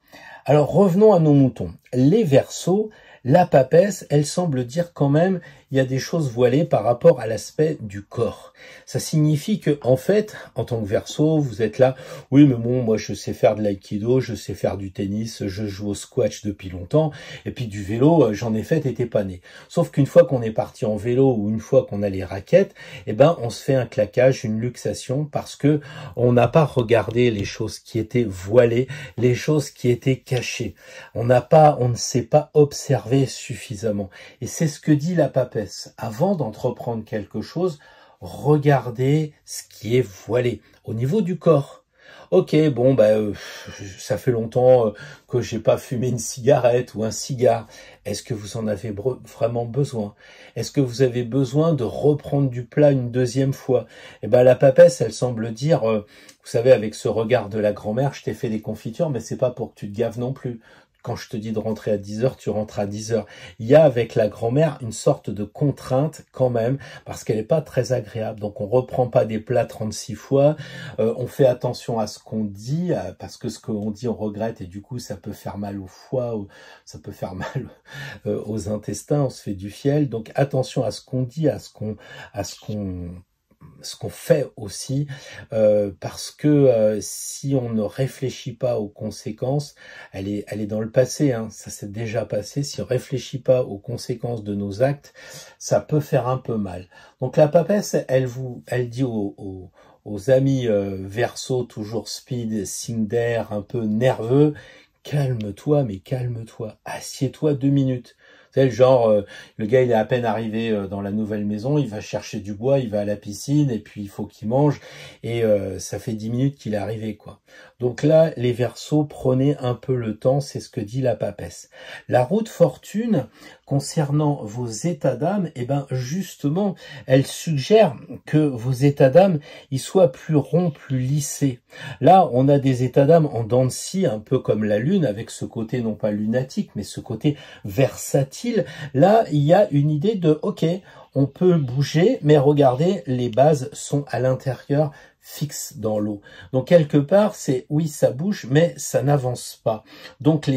Alors, revenons à nos moutons. Les Verseaux, la papesse, elle semble dire quand même, il y a des choses voilées par rapport à l'aspect du corps. Ça signifie que, en fait, en tant que Verseau, vous êtes là, oui, mais bon, moi, je sais faire de l'aïkido, je sais faire du tennis, je joue au squash depuis longtemps, et puis du vélo, j'en ai fait, t'étais pas né. Sauf qu'une fois qu'on est parti en vélo, ou une fois qu'on a les raquettes, eh ben, on se fait un claquage, une luxation, parce que on n'a pas regardé les choses qui étaient voilées, les choses qui étaient cachées. On ne sait pas observer suffisamment. Et c'est ce que dit la papesse. Avant d'entreprendre quelque chose, regardez ce qui est voilé au niveau du corps. Ok, bon, ça fait longtemps que j'ai pas fumé une cigarette ou un cigare. Est-ce que vous en avez vraiment besoin? Est-ce que vous avez besoin de reprendre du plat une deuxième fois? Eh ben, la papesse, elle semble dire, vous savez, avec ce regard de la grand-mère, je t'ai fait des confitures, mais c'est pas pour que tu te gaves non plus. Quand je te dis de rentrer à 10h, tu rentres à 10h. Il y a avec la grand-mère une sorte de contrainte quand même, parce qu'elle n'est pas très agréable. Donc on reprend pas des plats 36 fois, on fait attention à ce qu'on dit, parce que ce qu'on dit on regrette et du coup ça peut faire mal au foie, ça peut faire mal aux intestins, on se fait du fiel. Donc attention à ce qu'on dit, à ce qu'on fait aussi, parce que si on ne réfléchit pas aux conséquences, elle est dans le passé, hein, ça s'est déjà passé, si on réfléchit pas aux conséquences de nos actes, ça peut faire un peu mal. Donc la papesse, elle dit aux amis Verseau, toujours speed, signe d'air, un peu nerveux, calme-toi, mais calme-toi, assieds-toi 2 minutes. C'est le genre, le gars il est à peine arrivé dans la nouvelle maison, il va chercher du bois, il va à la piscine et puis il faut qu'il mange et ça fait 10 minutes qu'il est arrivé quoi. Donc là, les Verseaux, prenez un peu le temps, c'est ce que dit la papesse. La roue de fortune, concernant vos états d'âme, eh ben justement, elle suggère que vos états d'âme, ils soient plus ronds, plus lissés. Là, on a des états d'âme en dents de scie, un peu comme la lune, avec ce côté non pas lunatique, mais ce côté versatile. Là, il y a une idée de, ok, on peut bouger, mais regardez, les bases sont à l'intérieur, fixes dans l'eau. Donc quelque part, c'est oui, ça bouge, mais ça n'avance pas. Donc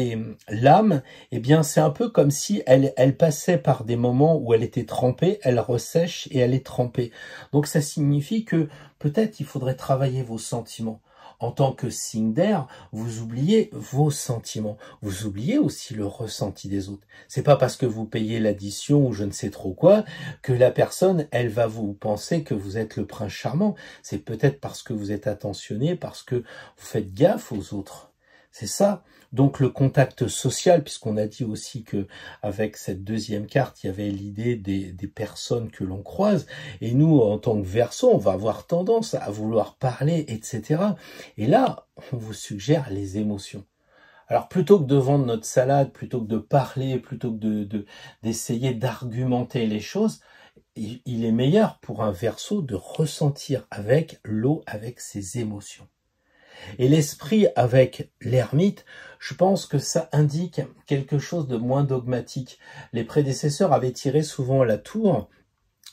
l'âme, eh bien, c'est un peu comme si elle passait par des moments où elle était trempée, elle ressèche et elle est trempée. Donc ça signifie que peut-être il faudrait travailler vos sentiments. En tant que signe d'air, vous oubliez vos sentiments. Vous oubliez aussi le ressenti des autres. C'est pas parce que vous payez l'addition ou je ne sais trop quoi que la personne, elle va vous penser que vous êtes le prince charmant. C'est peut-être parce que vous êtes attentionné, parce que vous faites gaffe aux autres. C'est ça. Donc le contact social, puisqu'on a dit aussi que avec cette deuxième carte, il y avait l'idée des personnes que l'on croise. Et nous, en tant que Verseau, on va avoir tendance à vouloir parler, etc. Et là, on vous suggère les émotions. Alors plutôt que de vendre notre salade, plutôt que de parler, plutôt que d'essayer d'argumenter les choses, il est meilleur pour un Verseau de ressentir avec l'eau, avec ses émotions. Et l'esprit avec l'ermite, je pense que ça indique quelque chose de moins dogmatique. Les prédécesseurs avaient tiré souvent la tour,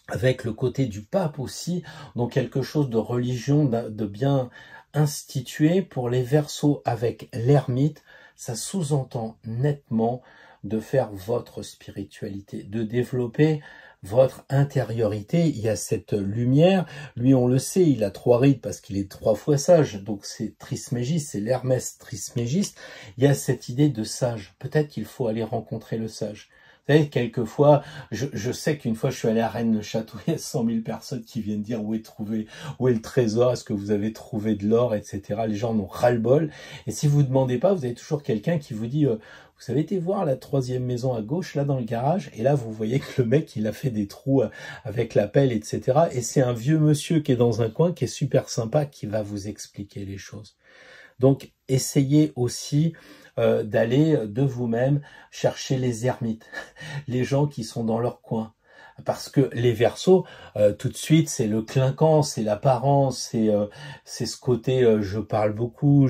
avec le côté du pape aussi, donc quelque chose de religion, de bien institué. Pour les Verseaux avec l'ermite, ça sous-entend nettement de faire votre spiritualité, de développer votre intériorité. Il y a cette lumière, lui on le sait, il a 3 rides parce qu'il est 3 fois sage, donc c'est Trismégiste, c'est l'Hermès Trismégiste. Il y a cette idée de sage, peut-être qu'il faut aller rencontrer le sage. Vous savez, quelquefois, je sais qu'une fois je suis allé à Rennes-le-Château, il y a 100 000 personnes qui viennent dire où est le trésor, est-ce que vous avez trouvé de l'or, etc. Les gens en ont ras-le-bol. Et si vous ne demandez pas, vous avez toujours quelqu'un qui vous dit, vous avez été voir la 3e maison à gauche, là dans le garage, et là vous voyez que le mec, il a fait des trous avec la pelle, etc. Et c'est un vieux monsieur qui est dans un coin, qui est super sympa, qui va vous expliquer les choses. Donc, essayez aussi d'aller de vous-même chercher les ermites, les gens qui sont dans leur coin. Parce que les Verseaux, tout de suite, c'est le clinquant, c'est l'apparence, c'est ce côté je parle beaucoup,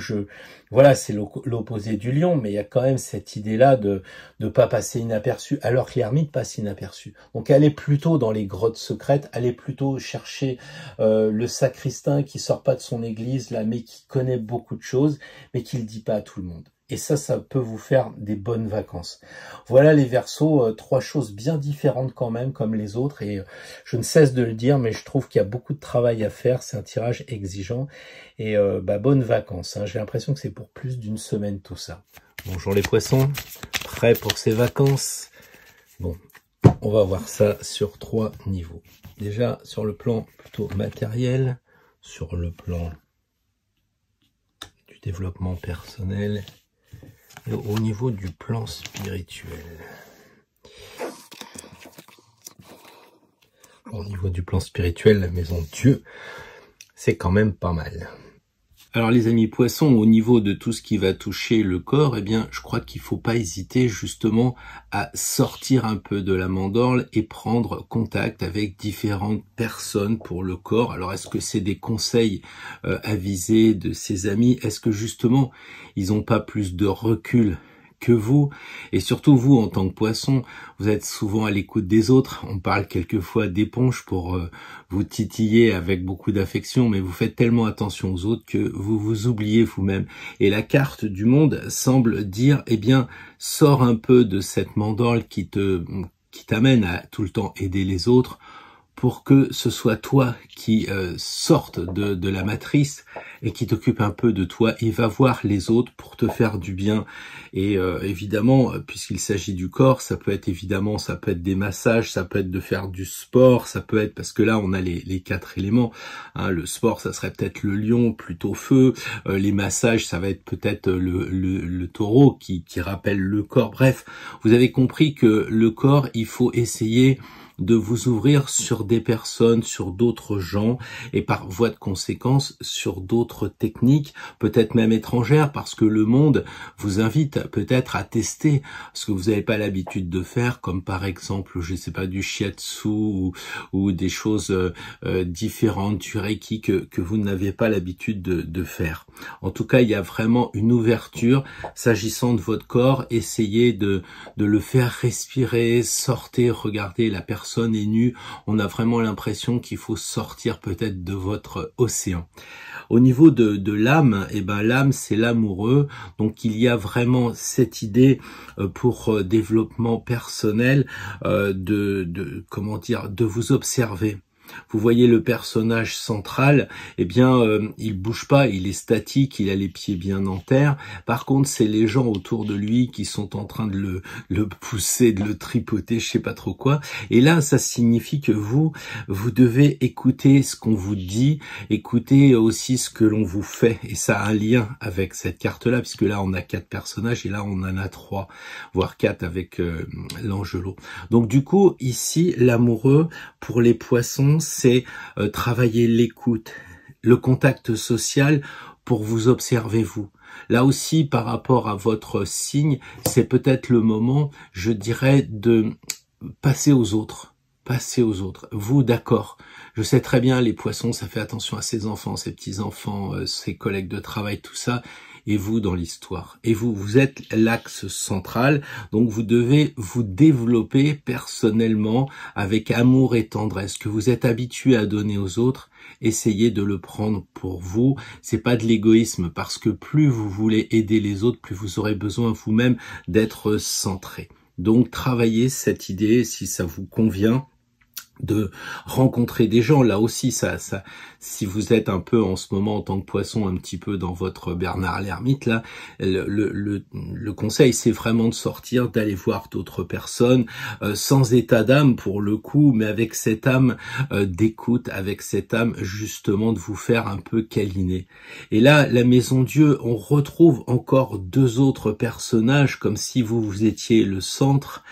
voilà, c'est l'opposé du lion, mais il y a quand même cette idée-là de pas passer inaperçu, alors que l'ermite passe inaperçu. Donc elle est plutôt dans les grottes secrètes, elle est plutôt chercher le sacristain qui sort pas de son église là, mais qui connaît beaucoup de choses, mais qui le dit pas à tout le monde. Et ça peut vous faire des bonnes vacances. Voilà les Verseaux, 3 choses bien différentes quand même, comme les autres. Et je ne cesse de le dire, mais je trouve qu'il y a beaucoup de travail à faire. C'est un tirage exigeant. Et bonnes vacances. Hein. J'ai l'impression que c'est pour plus d'une semaine tout ça. Bonjour les poissons, prêts pour ces vacances? Bon, on va voir ça sur 3 niveaux. Déjà sur le plan plutôt matériel, sur le plan du développement personnel, et au niveau du plan spirituel. Au niveau du plan spirituel, la maison de Dieu, c'est quand même pas mal. Alors les amis poissons, au niveau de tout ce qui va toucher le corps, eh bien, je crois qu'il faut pas hésiter justement à sortir un peu de la mandorle et prendre contact avec différentes personnes pour le corps. Alors est-ce que c'est des conseils avisés de ses amis? Est-ce que justement ils n'ont pas plus de recul que vous? Et surtout vous, en tant que poisson, vous êtes souvent à l'écoute des autres. On parle quelquefois d'éponge pour vous titiller avec beaucoup d'affection, mais vous faites tellement attention aux autres que vous vous oubliez vous-même. Et la carte du monde semble dire, eh bien, sors un peu de cette mandorle qui t'amène à tout le temps aider les autres, pour que ce soit toi qui sorte de la matrice et qui t'occupe un peu de toi et va voir les autres pour te faire du bien. Et évidemment, puisqu'il s'agit du corps, ça peut être des massages, ça peut être de faire du sport, ça peut être, parce que là on a les 4 éléments, hein, le sport ça serait peut-être le lion, plutôt feu, les massages ça va être peut-être le taureau qui rappelle le corps. Bref, vous avez compris que le corps, il faut essayer de vous ouvrir sur des personnes, sur d'autres gens, et par voie de conséquence sur d'autres techniques, peut-être même étrangères, parce que le monde vous invite peut-être à tester ce que vous n'avez pas l'habitude de faire, comme par exemple, je sais pas, du shiatsu ou des choses différentes, du reiki que vous n'avez pas l'habitude de faire. En tout cas, il y a vraiment une ouverture s'agissant de votre corps. Essayez de le faire respirer, sortez, regardez la personne est nue, on a vraiment l'impression qu'il faut sortir peut-être de votre océan. Au niveau de l'âme, eh ben l'âme c'est l'amoureux, donc il y a vraiment cette idée pour développement personnel de vous observer. Vous voyez le personnage central, eh bien, il bouge pas, il est statique, il a les pieds bien en terre. Par contre, c'est les gens autour de lui qui sont en train de le pousser, de le tripoter, je sais pas trop quoi. Et là, ça signifie que vous devez écouter ce qu'on vous dit, écouter aussi ce que l'on vous fait. Et ça a un lien avec cette carte-là, puisque là, on a 4 personnages et là, on en a 3, voire 4 avec l'Angelo. Donc, du coup, ici, l'amoureux, pour les poissons, c'est travailler l'écoute, le contact social pour vous observer vous. Là aussi, par rapport à votre signe, c'est peut-être le moment, je dirais, de passer aux autres. Passer aux autres. Vous, d'accord. Je sais très bien, les poissons, ça fait attention à ses enfants, ses petits-enfants, ses collègues de travail, tout ça. Et vous dans l'histoire. Et vous êtes l'axe central, donc vous devez vous développer personnellement avec amour et tendresse que vous êtes habitué à donner aux autres. Essayez de le prendre pour vous. C'est pas de l'égoïsme, parce que plus vous voulez aider les autres, plus vous aurez besoin vous-même d'être centré. Donc travaillez cette idée si ça vous convient, de rencontrer des gens. Là aussi, ça, si vous êtes un peu en ce moment en tant que poisson un petit peu dans votre Bernard l'ermite là, le conseil c'est vraiment de sortir, d'aller voir d'autres personnes, sans état d'âme pour le coup, mais avec cette âme d'écoute, avec cette âme justement de vous faire un peu câliner. Et là, la Maison Dieu, on retrouve encore 2 autres personnages comme si vous étiez le centre.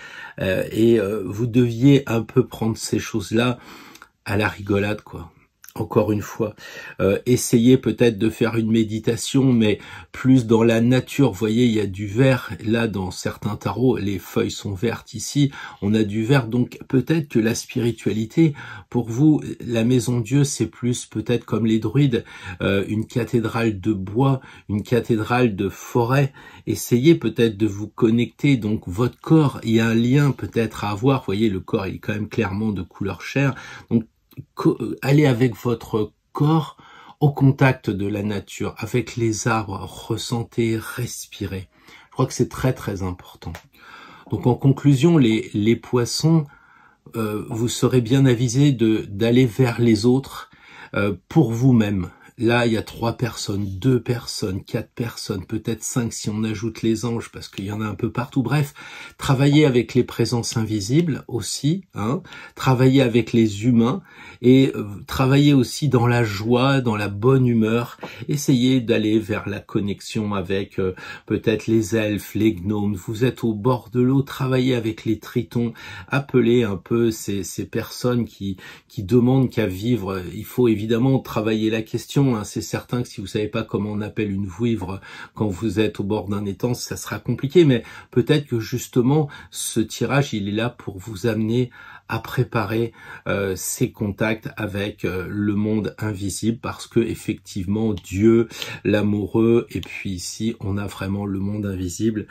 Et vous deviez un peu prendre ces choses-là à la rigolade, quoi. Encore une fois, essayez peut-être de faire une méditation, mais plus dans la nature. Vous voyez, il y a du vert. Là, dans certains tarots, les feuilles sont vertes. Ici, on a du vert. Donc, peut-être que la spiritualité, pour vous, la maison Dieu, c'est plus peut-être comme les druides, une cathédrale de bois, une cathédrale de forêt. Essayez peut-être de vous connecter. Donc, votre corps, il y a un lien peut-être à avoir. Vous voyez, le corps, il est quand même clairement de couleur chair. Donc, allez avec votre corps au contact de la nature, avec les arbres, ressentez, respirez. Je crois que c'est très très important. Donc en conclusion, les poissons, vous serez bien avisés d'aller vers les autres pour vous-même. Là, il y a 3 personnes, 2 personnes, 4 personnes, peut-être 5 si on ajoute les anges, parce qu'il y en a un peu partout. Bref, travaillez avec les présences invisibles aussi, hein, travaillez avec les humains et travaillez aussi dans la joie, dans la bonne humeur. Essayez d'aller vers la connexion avec peut-être les elfes, les gnomes. Vous êtes au bord de l'eau, travaillez avec les tritons. Appelez un peu ces personnes qui demandent qu'à vivre. Il faut évidemment travailler la question. C'est certain que si vous savez pas comment on appelle une vouivre quand vous êtes au bord d'un étang, ça sera compliqué, mais peut-être que justement ce tirage, il est là pour vous amener à préparer ces contacts avec le monde invisible, parce que effectivement Dieu, l'amoureux, et puis ici on a vraiment le monde invisible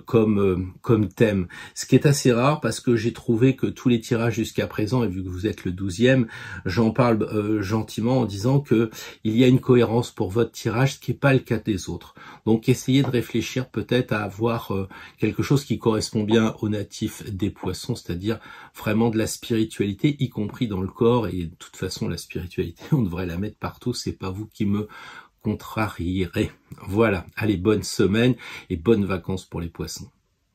comme thème. Ce qui est assez rare, parce que j'ai trouvé que tous les tirages jusqu'à présent, et vu que vous êtes le 12e, j'en parle gentiment en disant que il y a une cohérence pour votre tirage, ce qui n'est pas le cas des autres. Donc essayez de réfléchir peut-être à avoir quelque chose qui correspond bien aux natifs des poissons, c'est-à-dire vraiment de la spiritualité, y compris dans le corps. Et de toute façon, la spiritualité, on devrait la mettre partout, c'est pas vous qui me contrarierez. Voilà, allez, bonne semaine et bonnes vacances pour les poissons.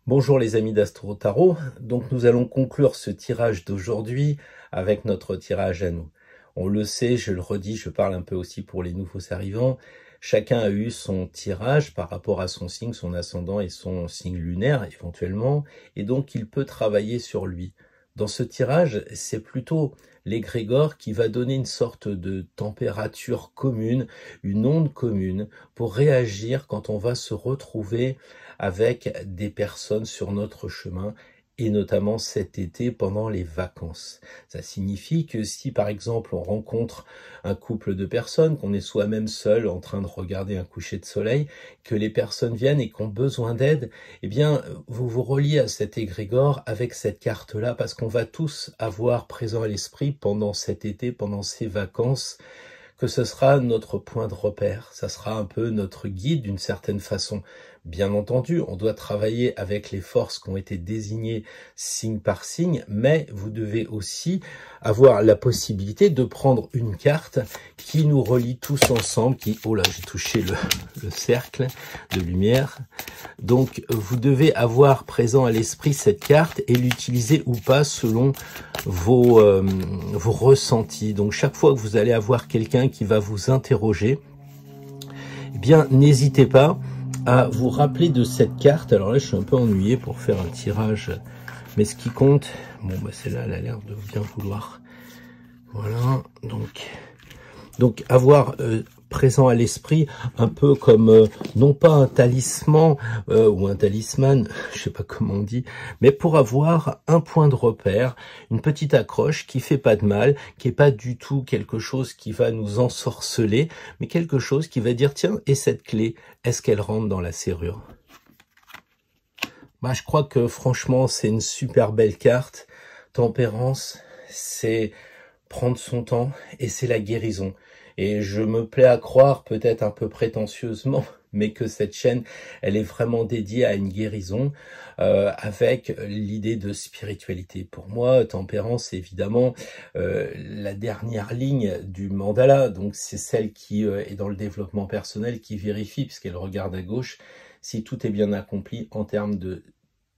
Bonjour les amis d'Astro Tarot, donc nous allons conclure ce tirage d'aujourd'hui avec notre tirage à nous. On le sait, je le redis, je parle un peu aussi pour les nouveaux arrivants, chacun a eu son tirage par rapport à son signe, son ascendant et son signe lunaire éventuellement, et donc il peut travailler sur lui. Dans ce tirage, c'est plutôt l'égrégore qui va donner une sorte de température commune, une onde commune, pour réagir quand on va se retrouver avec des personnes sur notre chemin, et notamment cet été pendant les vacances. Ça signifie que si par exemple on rencontre un couple de personnes, qu'on est soi-même seul en train de regarder un coucher de soleil, que les personnes viennent et qui ont besoin d'aide, eh bien vous vous reliez à cet égrégore avec cette carte-là, parce qu'on va tous avoir présent à l'esprit pendant cet été, pendant ces vacances, que ce sera notre point de repère, ça sera un peu notre guide d'une certaine façon. Bien entendu, on doit travailler avec les forces qui ont été désignées signe par signe, mais vous devez aussi avoir la possibilité de prendre une carte qui nous relie tous ensemble, qui, oh là, j'ai touché le cercle de lumière. Donc, vous devez avoir présent à l'esprit cette carte et l'utiliser ou pas selon vos ressentis. Donc, chaque fois que vous allez avoir quelqu'un qui va vous interroger, eh bien, n'hésitez pas à vous rappeler de cette carte. Alors là, je suis un peu ennuyé pour faire un tirage, mais ce qui compte, bon, bah celle-là, elle a l'air de bien vouloir. Voilà, donc avoir présent à l'esprit un peu comme non pas un talisman ou un talisman, je sais pas comment on dit, mais pour avoir un point de repère, une petite accroche qui fait pas de mal, qui est pas du tout quelque chose qui va nous ensorceler, mais quelque chose qui va dire tiens, et cette clé, est-ce qu'elle rentre dans la serrure? Bah, je crois que franchement c'est une super belle carte. Tempérance, c'est prendre son temps et c'est la guérison. Et je me plais à croire, peut-être un peu prétentieusement, mais que cette chaîne, elle est vraiment dédiée à une guérison avec l'idée de spiritualité. Pour moi, tempérance, c'est évidemment la dernière ligne du mandala. Donc c'est celle qui est dans le développement personnel, qui vérifie, puisqu'elle regarde à gauche, si tout est bien accompli en termes de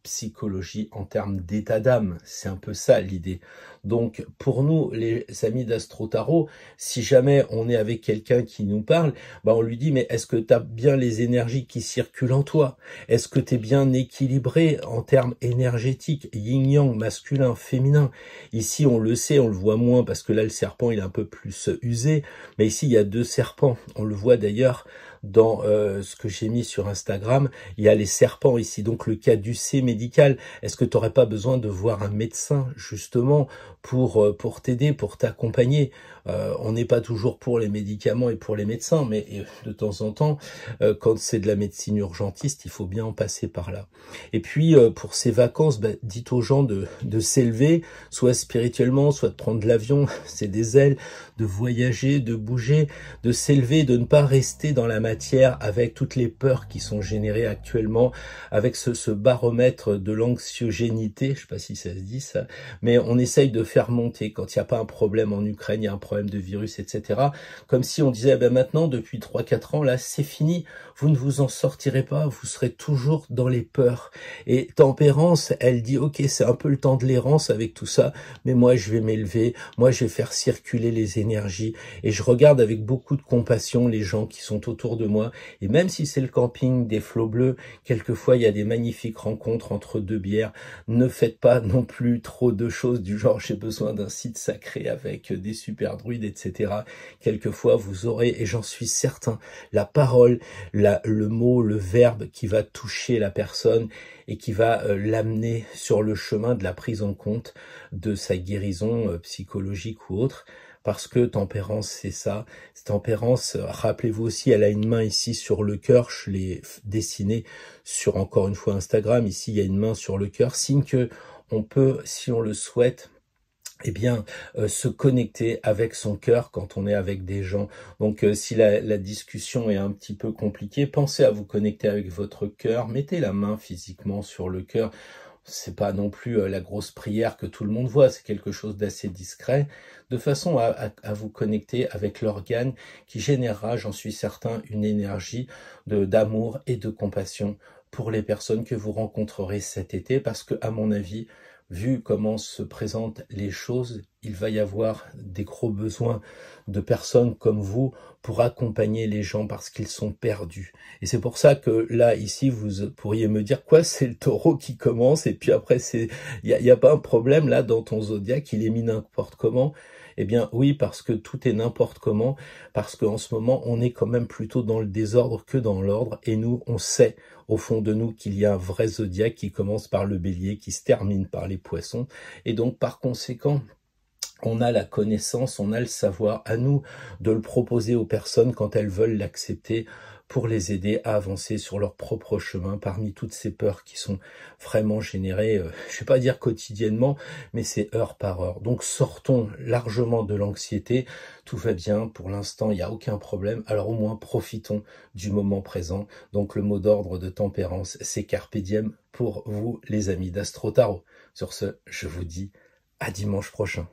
psychologie, en termes d'état d'âme. C'est un peu ça l'idée. Donc pour nous, les amis d'Astro Tarot, si jamais on est avec quelqu'un qui nous parle, on lui dit, mais est-ce que tu as bien les énergies qui circulent en toi? Est-ce que tu es bien équilibré en termes énergétiques, yin-yang, masculin, féminin? Ici, on le sait, on le voit moins parce que là, le serpent, il est un peu plus usé. Mais ici, il y a 2 serpents. On le voit d'ailleurs dans ce que j'ai mis sur Instagram. Il y a les serpents ici, donc le caducée médical. Est-ce que tu n'aurais pas besoin de voir un médecin, justement, pour t'aider, pour t'accompagner? On n'est pas toujours pour les médicaments et pour les médecins, mais de temps en temps, quand c'est de la médecine urgentiste, il faut bien en passer par là. Et puis, pour ces vacances, dites aux gens de s'élever, soit spirituellement, soit de prendre l'avion, c'est des ailes, de voyager, de bouger, de s'élever, de ne pas rester dans la matière avec toutes les peurs qui sont générées actuellement, avec ce baromètre de l'anxiogénité, je ne sais pas si ça se dit ça, mais on essaye de faire monter quand il n'y a pas un problème en Ukraine, il y a un problème de virus, etc. Comme si on disait, maintenant, depuis 3-4 ans, là, c'est fini, vous ne vous en sortirez pas, vous serez toujours dans les peurs. Et Tempérance, elle dit, ok, c'est un peu le temps de l'errance avec tout ça, mais moi, je vais m'élever, moi, je vais faire circuler les énergies, et je regarde avec beaucoup de compassion les gens qui sont autour de moi, et même si c'est le camping des flots bleus, quelquefois, il y a des magnifiques rencontres entre 2 bières. Ne faites pas non plus trop de choses du genre, j'ai besoin d'un site sacré avec des super druides, etc. Quelquefois, vous aurez, et j'en suis certain, la parole, le mot, le verbe qui va toucher la personne et qui va l'amener sur le chemin de la prise en compte de sa guérison psychologique ou autre. Parce que Tempérance, c'est ça. Tempérance, rappelez-vous aussi, elle a une main ici sur le cœur. Je l'ai dessiné sur, encore une fois, Instagram. Ici, il y a une main sur le cœur. Signe que on peut, si on le souhaite, se connecter avec son cœur quand on est avec des gens. Donc si la discussion est un petit peu compliquée, pensez à vous connecter avec votre cœur, mettez la main physiquement sur le cœur. C'est pas non plus la grosse prière que tout le monde voit, c'est quelque chose d'assez discret, de façon à vous connecter avec l'organe qui générera, j'en suis certain, une énergie d'amour et de compassion pour les personnes que vous rencontrerez cet été, parce que, à mon avis, vu comment se présentent les choses, il va y avoir des gros besoins de personnes comme vous pour accompagner les gens parce qu'ils sont perdus. Et c'est pour ça que là, ici, vous pourriez me dire, quoi, c'est le taureau qui commence, et puis après, il y a pas un problème là dans ton zodiaque, il est mis n'importe comment. Eh bien oui, parce que tout est n'importe comment, parce qu'en ce moment, on est quand même plutôt dans le désordre que dans l'ordre, et nous, on sait au fond de nous qu'il y a un vrai zodiaque qui commence par le bélier, qui se termine par les poissons, et donc par conséquent, on a la connaissance, on a le savoir, à nous de le proposer aux personnes quand elles veulent l'accepter, pour les aider à avancer sur leur propre chemin parmi toutes ces peurs qui sont vraiment générées, je vais pas dire quotidiennement, mais c'est heure par heure. Donc sortons largement de l'anxiété, tout va bien, pour l'instant il n'y a aucun problème, alors au moins profitons du moment présent. Donc le mot d'ordre de Tempérance, c'est Carpe Diem pour vous les amis d'Astro Tarot. Sur ce, je vous dis à dimanche prochain.